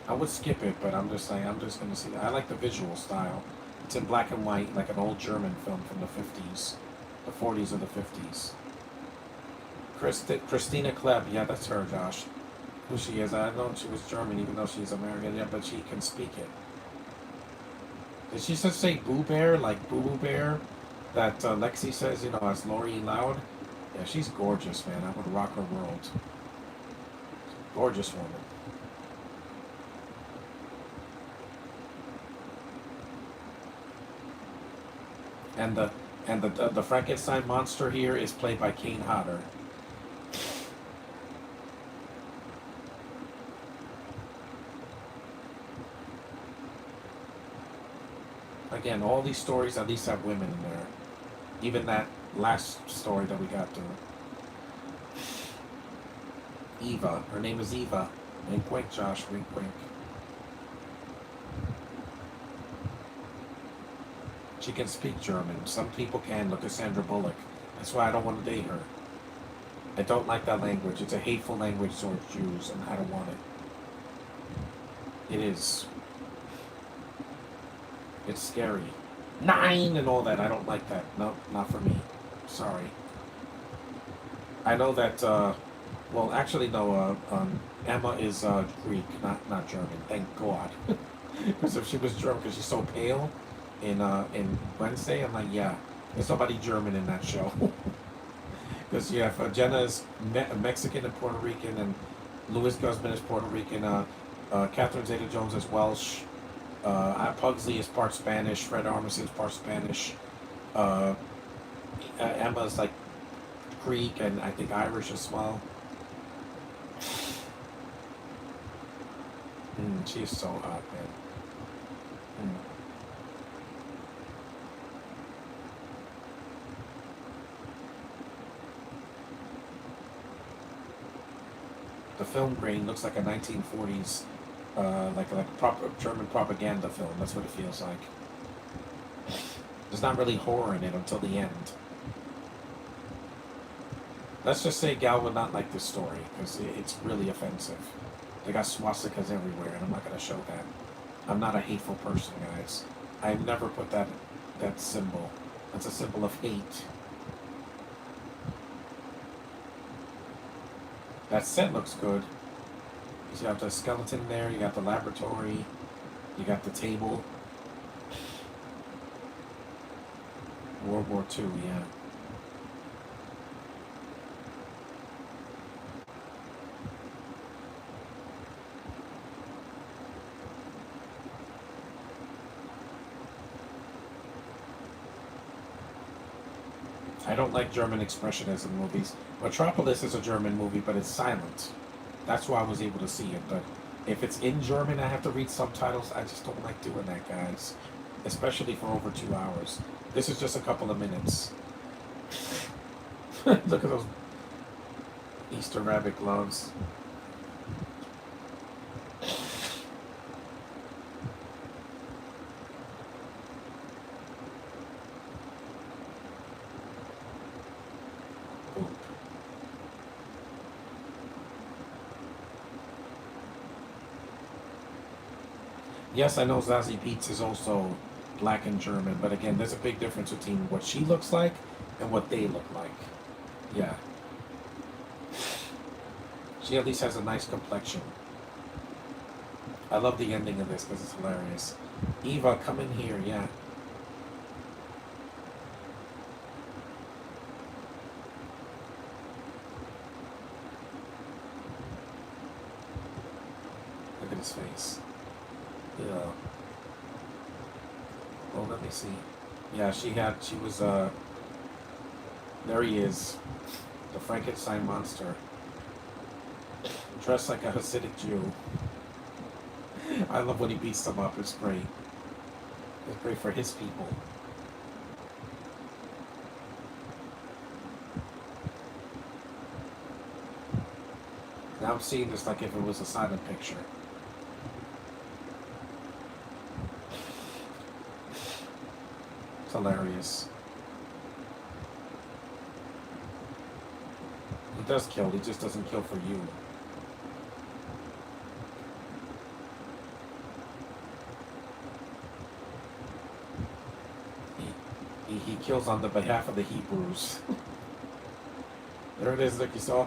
I would skip it, but I'm just saying, I'm just gonna see. I like the visual style. It's in black and white, like an old German film from the 50s, the 40s or the 50s. Christina Klebb, yeah, that's her, Josh. Who she is? I know she was German, even though she's American. Yeah, but she can speak it. Did she just say Boo Bear, like Boo Boo Bear, that Lexi says, you know, as Lori Loud? Yeah, she's gorgeous, man. I would rock her world. Gorgeous woman. And the Frankenstein monster here is played by Kane Hodder. Again, all these stories at least have women in there. Even that last story that we got through. Eva. Her name is Eva. Wink wink, Josh. Wink wink. She can speak German. Some people can. Look at Sandra Bullock. That's why I don't want to date her. I don't like that language. It's a hateful language towards Jews, and I don't want it. It is. It's scary. 9 and all that. I don't like that. No, not for me. Sorry. I know that, well, actually, no, Emma is Greek, not German. Thank God. Because if she was German, because she's so pale in Wednesday, I'm like, yeah, there's nobody German in that show. Because you have Jenna is Mexican and Puerto Rican, and Louis Guzman is Puerto Rican. Catherine Zeta-Jones is Welsh. Pugsley is part Spanish. Fred Armisen is part Spanish. Emma's like Greek and I think Irish as well. She's so hot, man. The film grain looks like a 1940s, like proper German propaganda film. That's what it feels like. There's not really horror in it until the end. Let's just say Gal would not like this story because it's really offensive. They got swastikas everywhere, and I'm not going to show that. I'm not a hateful person, guys. I've never put that symbol. That's a symbol of hate. That set looks good. You have the skeleton there, you got the laboratory, you got the table. World War II, yeah. I don't like German expressionism movies. Metropolis is a German movie, but it's silent. That's why I was able to see it. But if it's in German, I have to read subtitles. I just don't like doing that, guys. Especially for over 2 hours. This is just a couple of minutes. Look at those Easter rabbit gloves. Yes, I know Zazie Beetz is also black and German, but again, there's a big difference between what she looks like and what they look like. Yeah. She at least has a nice complexion. I love the ending of this because it's hilarious. Eva, come in here, yeah. Look at his face. Yeah. Well, let me see. Yeah, she was, there he is. The Frankenstein monster. Dressed like a Hasidic Jew. I love when he beats them up. It's great. It's great for his people. Now I'm seeing this like if it was a silent picture. It's hilarious. He does kill, he just doesn't kill for you. He kills on the behalf of the Hebrews. There it is, look, you saw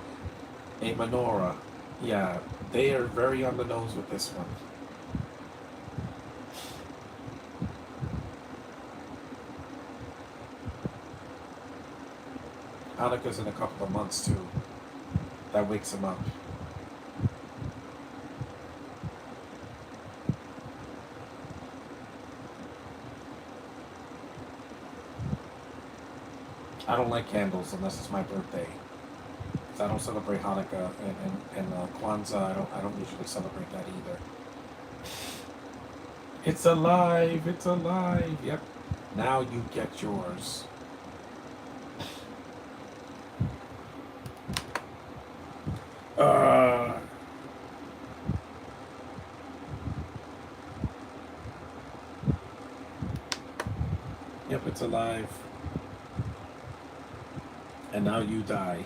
a menorah. Yeah, they are very on the nose with this one. Hanukkah's in a couple of months too. That wakes him up. I don't like candles unless it's my birthday. I don't celebrate Hanukkah and Kwanzaa. I don't usually celebrate that either. It's alive! It's alive! Yep. Now you get yours. Yep, it's alive. And now you die.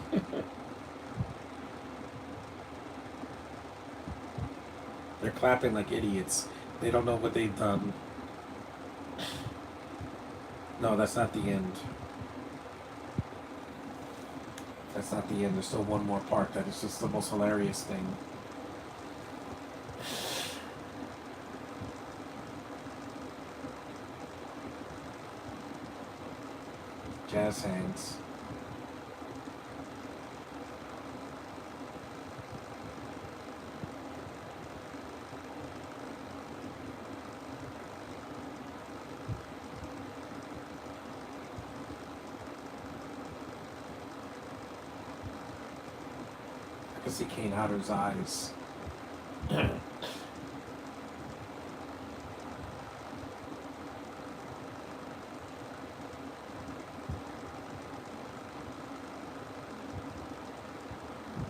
They're clapping like idiots. They don't know what they've done. No, that's not the end. That's not the end. There's still one more part that is just the most hilarious thing. Jazz hands. I can see Kane Hodder's eyes.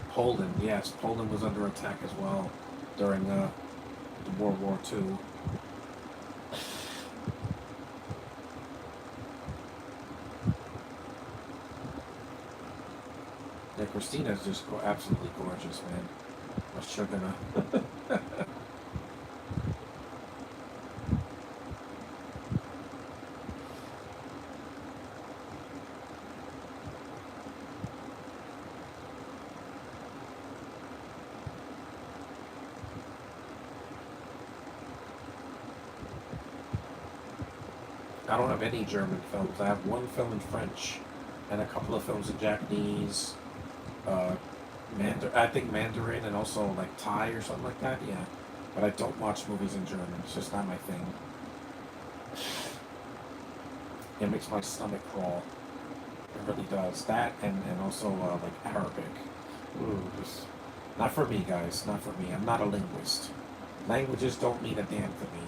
Poland, yes, Poland was under attack as well during World War II. Yeah, Christina's just absolutely gorgeous, man. What's she gonna? I don't have any German films. I have one film in French and a couple of films in Japanese. I think Mandarin and also like Thai or something like that. Yeah, but I don't watch movies in German. It's just not my thing. It makes my stomach crawl. It really does. That and also like Arabic. Ooh, just not for me, guys. Not for me. I'm not a linguist. Languages don't mean a damn to me.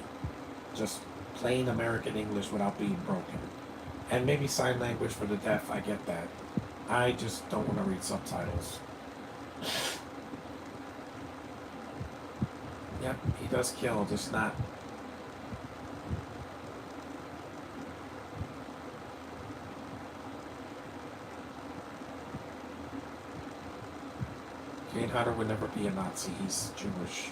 Just plain American English without being broken. And maybe sign language for the deaf. I get that. I just don't want to read subtitles. Yep, he does kill, just not. Kane Hodder would never be a Nazi, he's Jewish.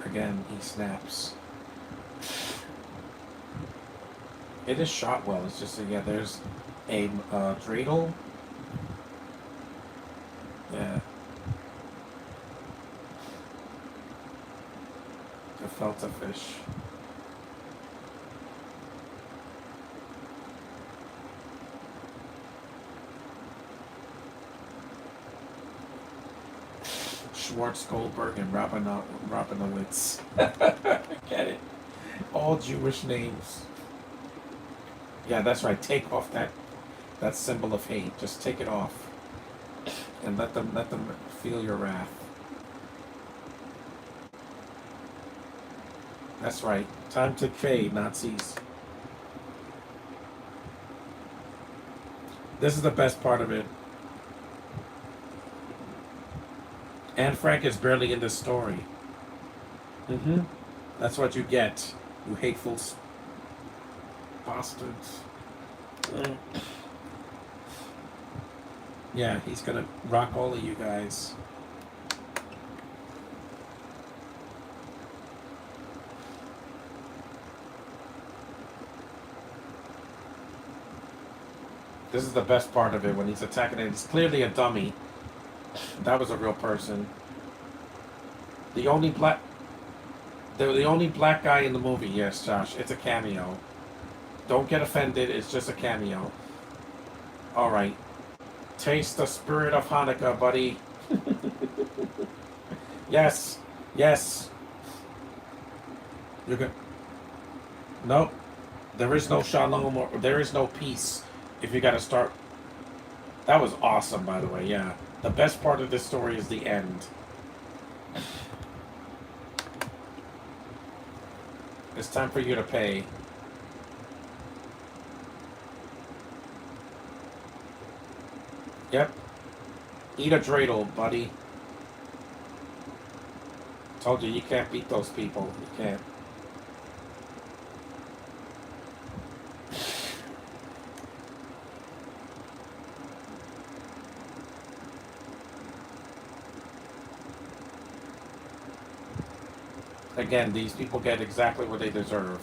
Again, he snaps. It is shot well. It's just, yeah, there's a dreidel. Yeah. Gefilte fish. Schwartz, Goldberg, and Rabinowitz. Get it? All Jewish names. Yeah, that's right. Take off that symbol of hate. Just take it off, and let them feel your wrath. That's right. Time to pay, Nazis. This is the best part of it. Anne Frank is barely in this story. Mm-hmm. That's what you get, you hateful bastards. Yeah, he's gonna rock all of you guys. This is the best part of it when he's attacking it. It's clearly a dummy. That was a real person. The only black, the only black guy in the movie. Yes, Josh, it's a cameo. Don't get offended. It's just a cameo. All right. Taste the spirit of Hanukkah, buddy. Yes, yes. You're good. Nope. There is no shalom or there is no peace if you got to start. That was awesome, by the way. Yeah. The best part of this story is the end. It's time for you to pay. Yep. Eat a dreidel, buddy. Told you can't beat those people. You can't. Again, these people get exactly what they deserve.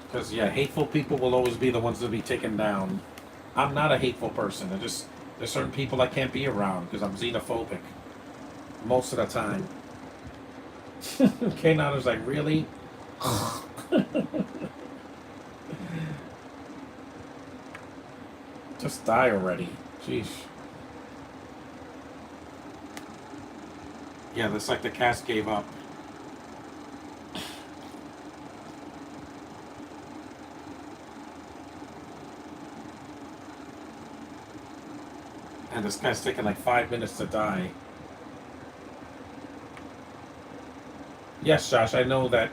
Because, yeah, hateful people will always be the ones to be taken down. I'm not a hateful person. There's certain people I can't be around because I'm xenophobic. Most of the time. K9 was like, really? Just die already. Jeez. Yeah, that's like the cast gave up. And this guy's taking like 5 minutes to die. Yes, Josh, I know that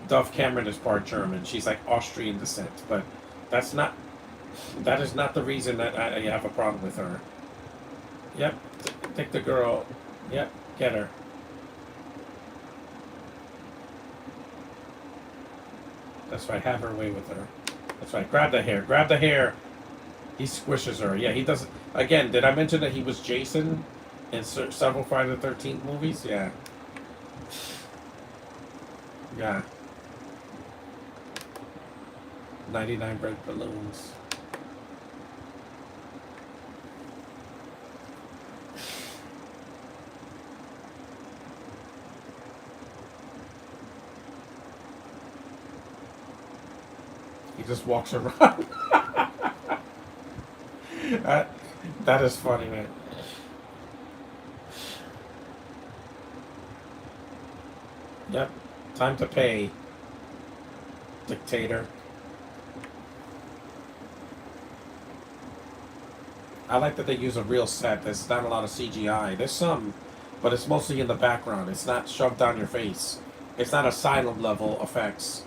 Dove Cameron is part German. She's like Austrian descent, but that is not the reason that I have a problem with her. Yep, take the girl. Yep, get her. That's right, have her way with her. That's right, grab the hair, grab the hair. He squishes her. Yeah, he doesn't. Again, did I mention that he was Jason in several Friday the 13th movies? Yeah. Yeah. 99 red balloons. He just walks around. That is funny, man. Yep. Time to pay. Dictator. I like that they use a real set. There's not a lot of CGI. There's some, but it's mostly in the background. It's not shoved down your face. It's not asylum level effects.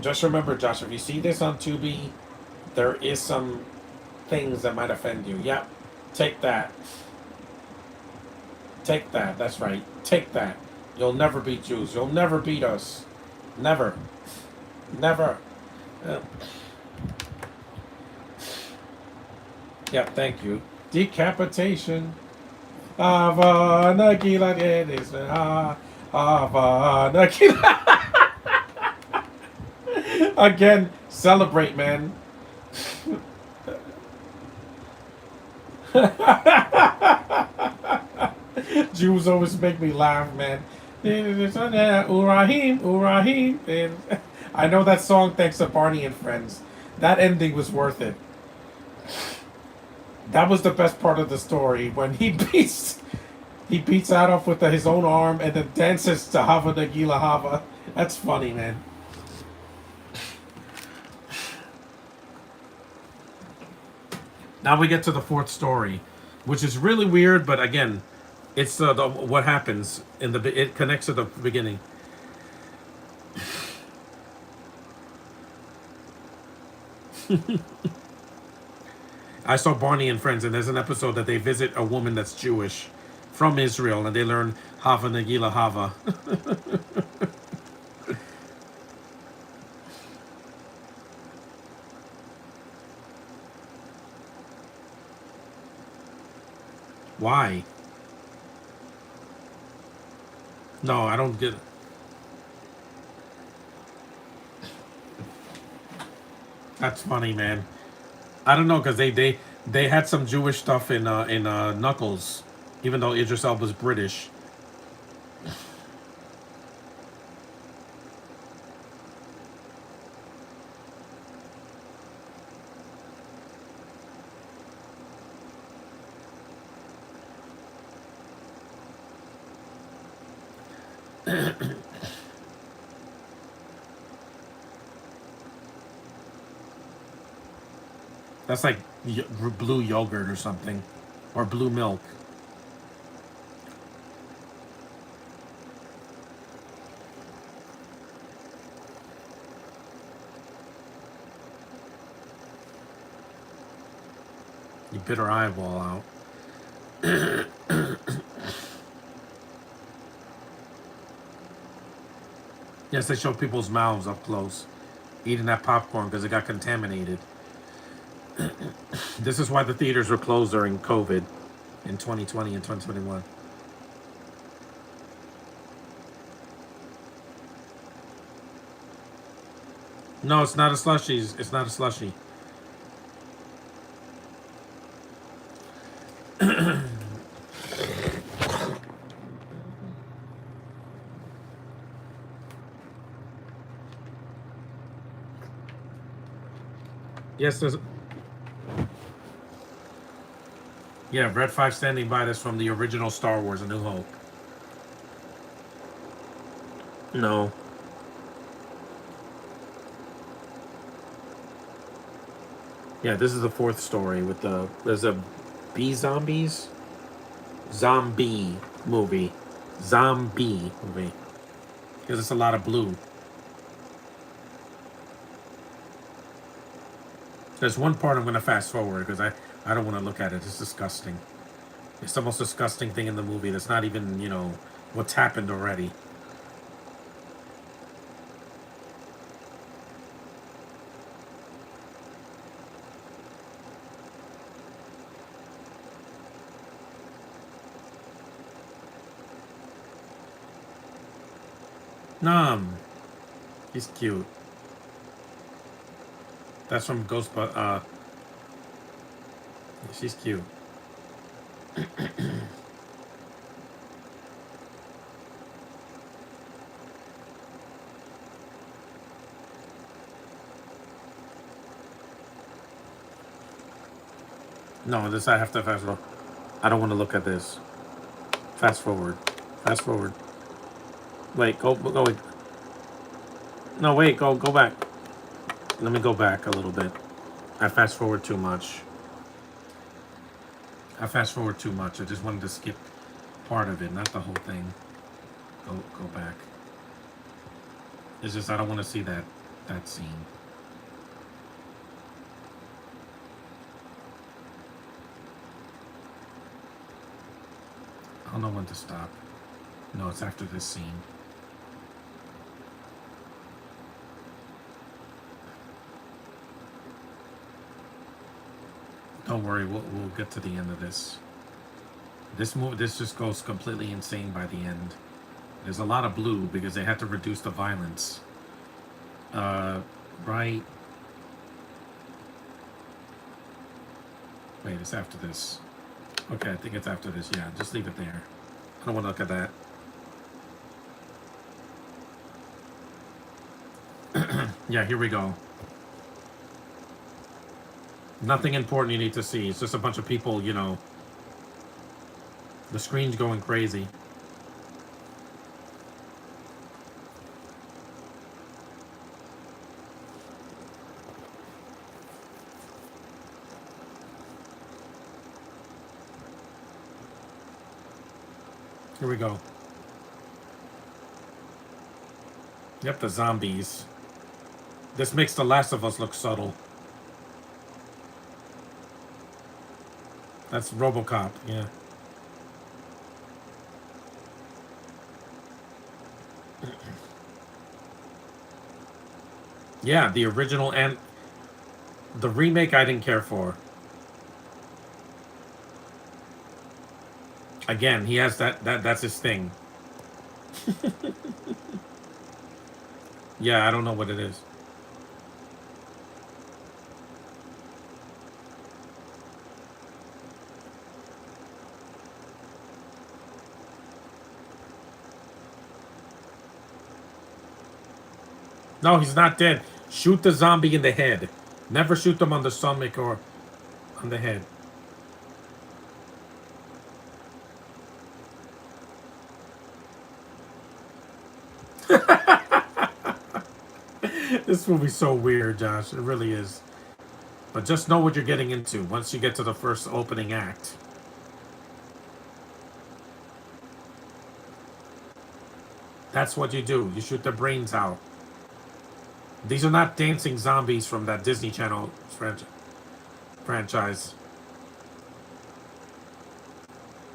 Just remember, Josh, if you see this on Tubi, there is some things that might offend you. Yep. Take that. Take that. That's right. Take that. You'll never beat Jews. You'll never beat us. Never. Never. Yep, thank you. Decapitation. Havana Gila Havana Gila. Again, celebrate, man. Jews always make me laugh, man. Urahim, Urahim. I know that song thanks to Barney and Friends. That ending was worth it. That was the best part of the story when he beats Adolf with his own arm and then dances to Hava Nagila Hava. That's funny, man. Now we get to the fourth story, which is really weird, but again, It's what happens in the. It connects to the beginning. I saw Barney and Friends, and there's an episode that they visit a woman that's Jewish from Israel, and they learn Hava Nagila Hava. Why? No, I don't get. That's funny, man. I don't know because they had some Jewish stuff in Knuckles, even though Idris Elba's British. That's like blue yogurt or something, or blue milk. You bit her eyeball out. Yes, they show people's mouths up close, eating that popcorn because it got contaminated. This is why the theaters were closed during COVID in 2020 and 2021. No, it's not a slushy. It's not a slushy. Yes, there's. Yeah, Red 5 standing by. That's from the original Star Wars: A New Hope. No. Yeah, this is the fourth story with the. There's a bee zombies? Zombie movie. Zombie movie. Because it's a lot of blue. There's one part I'm going to fast forward because I don't want to look at it. It's disgusting. It's the most disgusting thing in the movie that's not even, what's happened already. Nom. He's cute. That's from Ghost, but she's cute. No, this I have to fast forward. I don't want to look at this. Fast forward. Fast forward. Wait, go. Wait. No, wait, go back. Let me go back a little bit. I fast forward too much. I fast forward too much. I just wanted to skip part of it, not the whole thing. Go back. It's just I don't want to see that scene. I don't know when to stop. No, it's after this scene. Don't worry, we'll get to the end of this. This just goes completely insane by the end. There's a lot of blue because they had to reduce the violence. Uh, right. Wait, it's after this. Okay, I think it's after this. Yeah, just leave it there. I don't want to look at that. Yeah, here we go. Nothing important you need to see. It's just a bunch of people. The screen's going crazy. Here we go. Yep, the zombies. This makes The Last of Us look subtle. That's RoboCop, yeah. Yeah, the original and the remake I didn't care for. Again, he has that's his thing. Yeah, I don't know what it is. No, he's not dead. Shoot the zombie in the head. Never shoot them on the stomach or on the head. This movie's so weird, Josh. It really is. But just know what you're getting into once you get to the first opening act. That's what you do. You shoot their brains out. These are not dancing zombies from that Disney Channel franchise.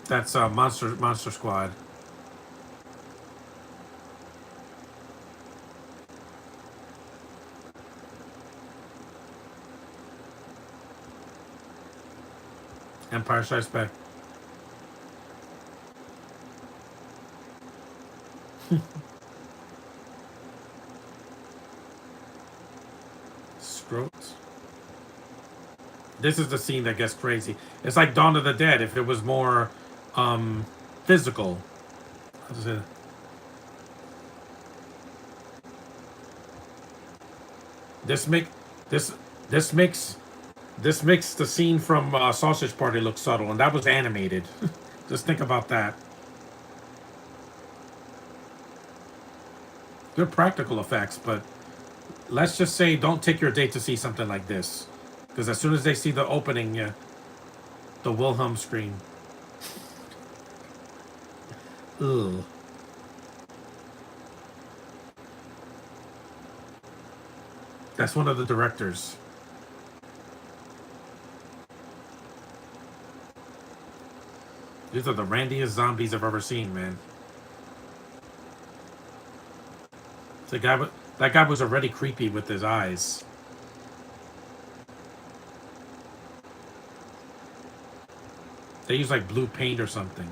That's Monster Squad. Empire Strikes Back. Scroats. This is the scene that gets crazy. It's like Dawn of the Dead if it was more physical. This make this this makes this makes the scene from Sausage Party look subtle, and that was animated. Just think about that. Good practical effects, but let's just say don't take your date to see something like this, because as soon as they see the opening, yeah, the Wilhelm scream. Ugh. That's one of the directors. These are the randiest zombies I've ever seen, man. That guy was already creepy with his eyes. They use like blue paint or something.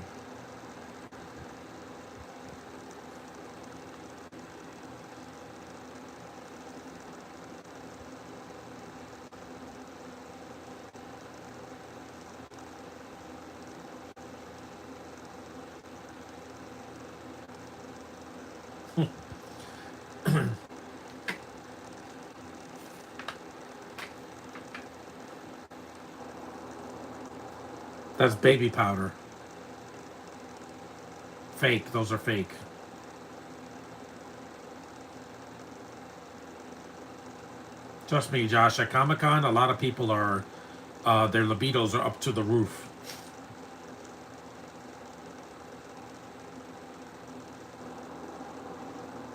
That's baby powder. Fake. Those are fake. Trust me, Josh. At Comic Con, a lot of people are, their libidos are up to the roof.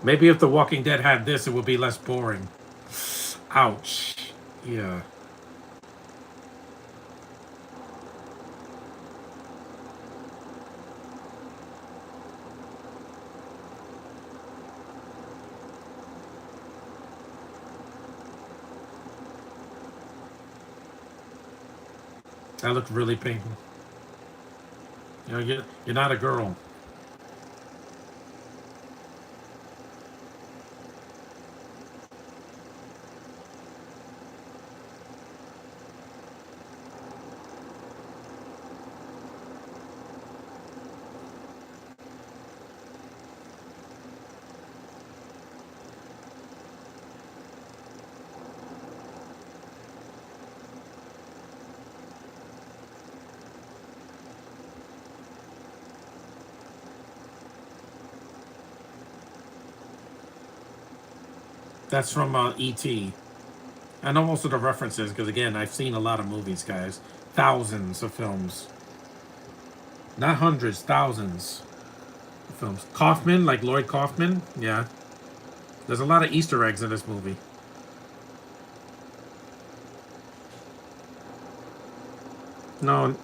Maybe if The Walking Dead had this, it would be less boring. Ouch. Yeah. That looked really painful. You know, you're not a girl. That's from E.T. I know most of the references because, again, I've seen a lot of movies, guys. Thousands of films. Not hundreds, thousands. films. Kaufman, like Lloyd Kaufman. Yeah. There's a lot of Easter eggs in this movie. No.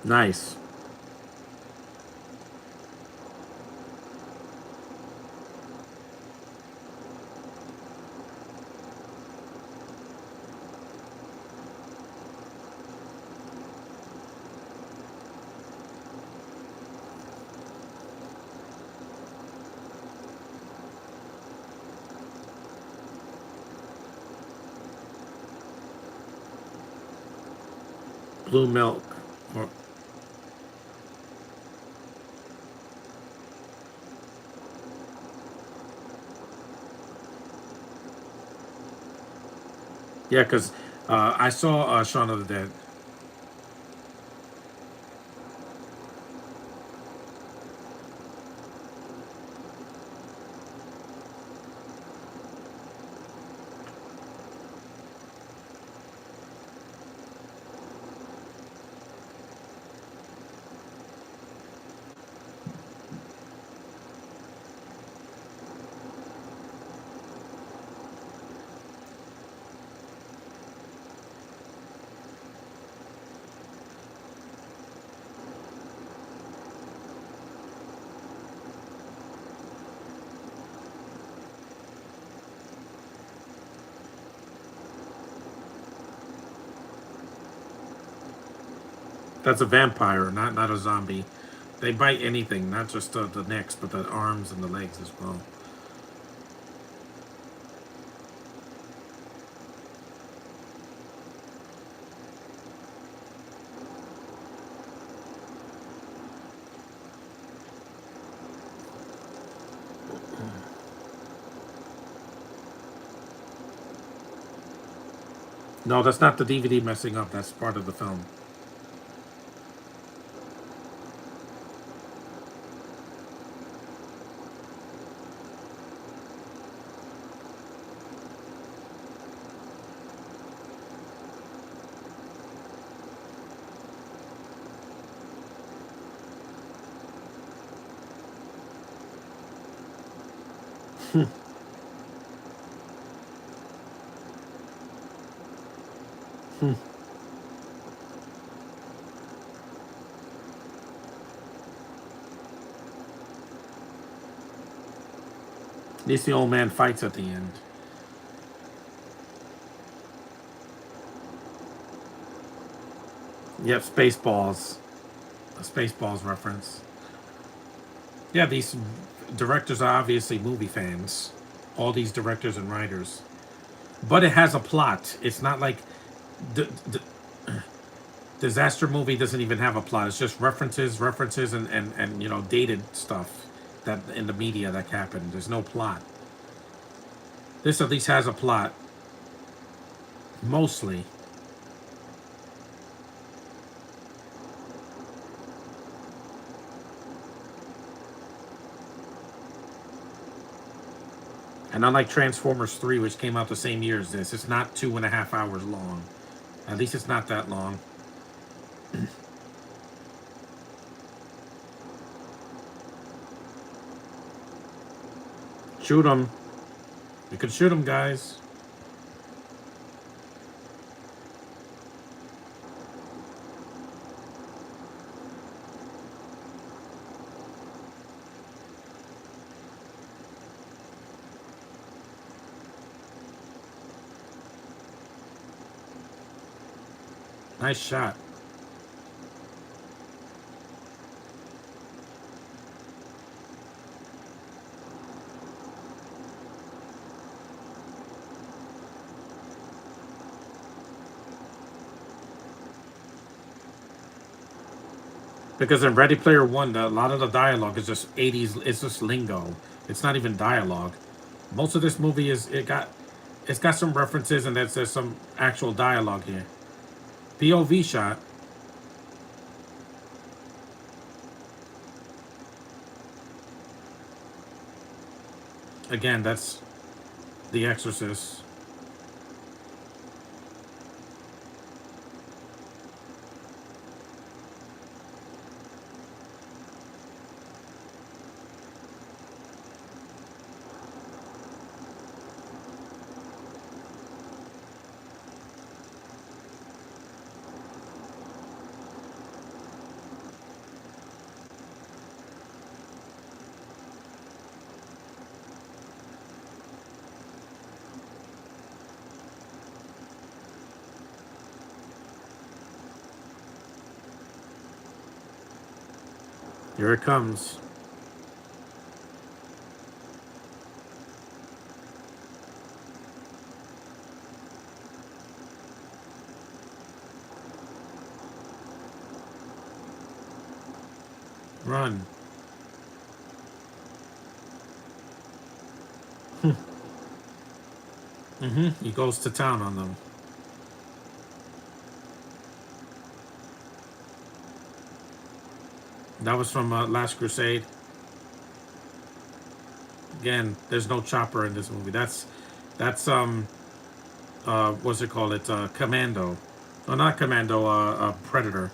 Nice. Blue milk. Or, yeah, because I saw Shaun of the Dead. That's a vampire, not a zombie. They bite anything, not just the necks, but the arms and the legs as well. No, that's not the DVD messing up. That's part of the film. At least the old man fights at the end. Yep, Spaceballs. A Spaceballs reference. Yeah, these directors are obviously movie fans. All these directors and writers. But it has a plot. It's not like the disaster movie doesn't even have a plot. It's just references, and dated stuff that in the media that happened. There's no plot. This at least has a plot, mostly. And unlike Transformers 3, which came out the same year as this, it's not 2.5 hours long. At least it's not that long. Shoot them. You can shoot them, guys. Nice shot. Because in Ready Player One, a lot of the dialogue is just 80s. It's just lingo. It's not even dialogue. Most of this movie it's got some references, and there's some actual dialogue here. POV shot. Again, that's The Exorcist. Here it comes. Run. He goes to town on them. That was from Last Crusade. Again, there's no chopper in this movie. That's what's it called? It's Commando. Oh, not Commando. Predator.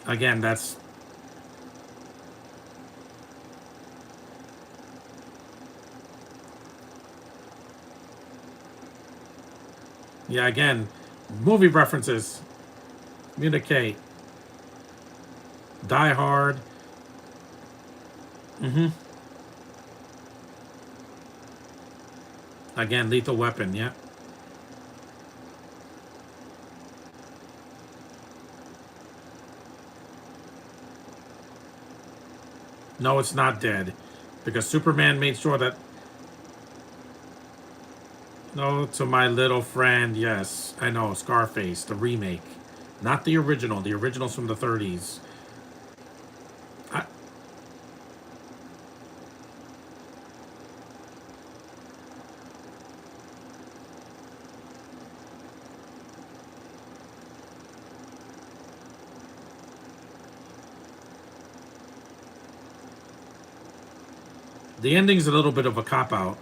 Again, that's yeah. Again, movie references. Communicate. Die Hard. Again, Lethal Weapon. Yeah. No, it's not dead, because Superman made sure that. No, to my little friend. Yes, I know. Scarface, the remake, not the original. The original's from the 30s. I, the ending's a little bit of a cop out.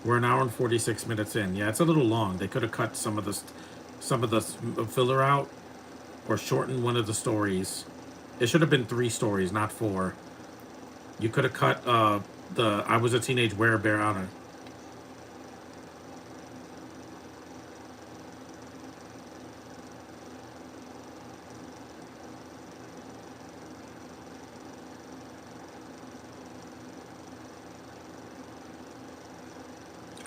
We're an hour and 46 minutes in. Yeah, it's a little long. They could have cut some of the filler out, or shortened one of the stories. It should have been 3 stories, not 4. You could have cut the I was a teenage werebear out of.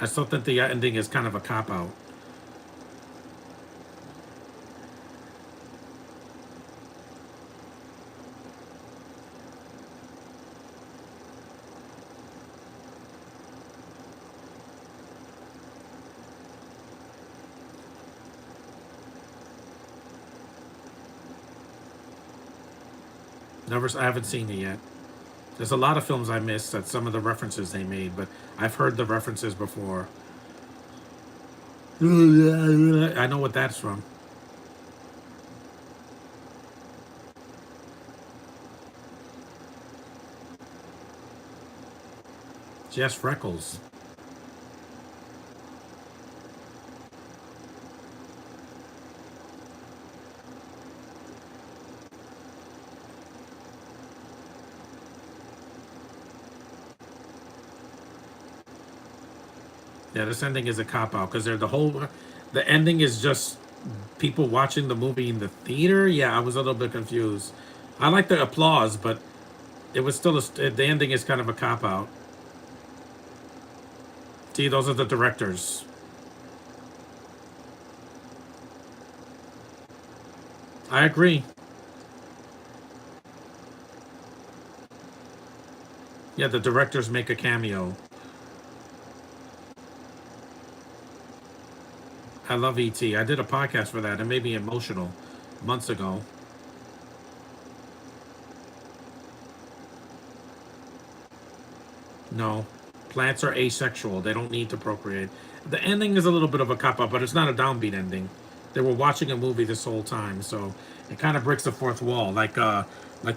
I still think the ending is kind of a cop out. I haven't seen it yet. There's a lot of films I missed that some of the references they made, but I've heard the references before. I know what that's from. Jess Freckles. Yeah, this ending is a cop out, because they're the ending is just people watching the movie in the theater. Yeah, I was a little bit confused. I like the applause, but it was still the ending is kind of a cop out. See, those are the directors. I agree. Yeah, the directors make a cameo. I love E.T. I did a podcast for that. It made me emotional months ago. No, plants are asexual. They don't need to procreate. The ending is a little bit of a cop out, but it's not a downbeat ending. They were watching a movie this whole time, so it kind of breaks the fourth wall, like the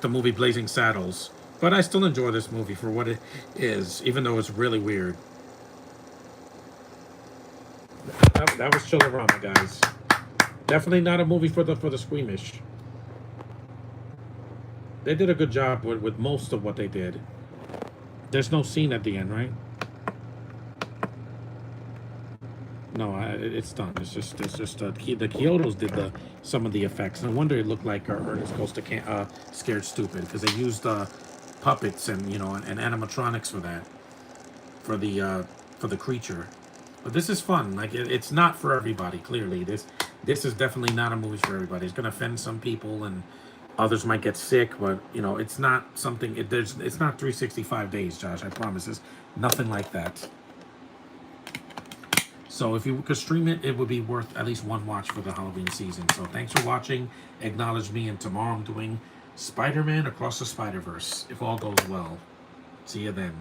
movie Blazing Saddles. But I still enjoy this movie for what it is, even though it's really weird. That was Chillerama, guys. Definitely not a movie for the squeamish. They did a good job with most of what they did. There's no scene at the end, right? No, it's done. It's just the Kyotos did some of the effects. No wonder it looked like Ernest Goes to Scared Stupid, because they used puppets and and animatronics for that for the creature. But this is fun. Like it's not for everybody. Clearly, this is definitely not a movie for everybody. It's gonna offend some people, and others might get sick. But it's not something. It's not 365 days, Josh. I promise. It's nothing like that. So if you could stream it, it would be worth at least one watch for the Halloween season. So thanks for watching. Acknowledge me, and tomorrow I'm doing Spider-Man Across the Spider-Verse, if all goes well. See you then.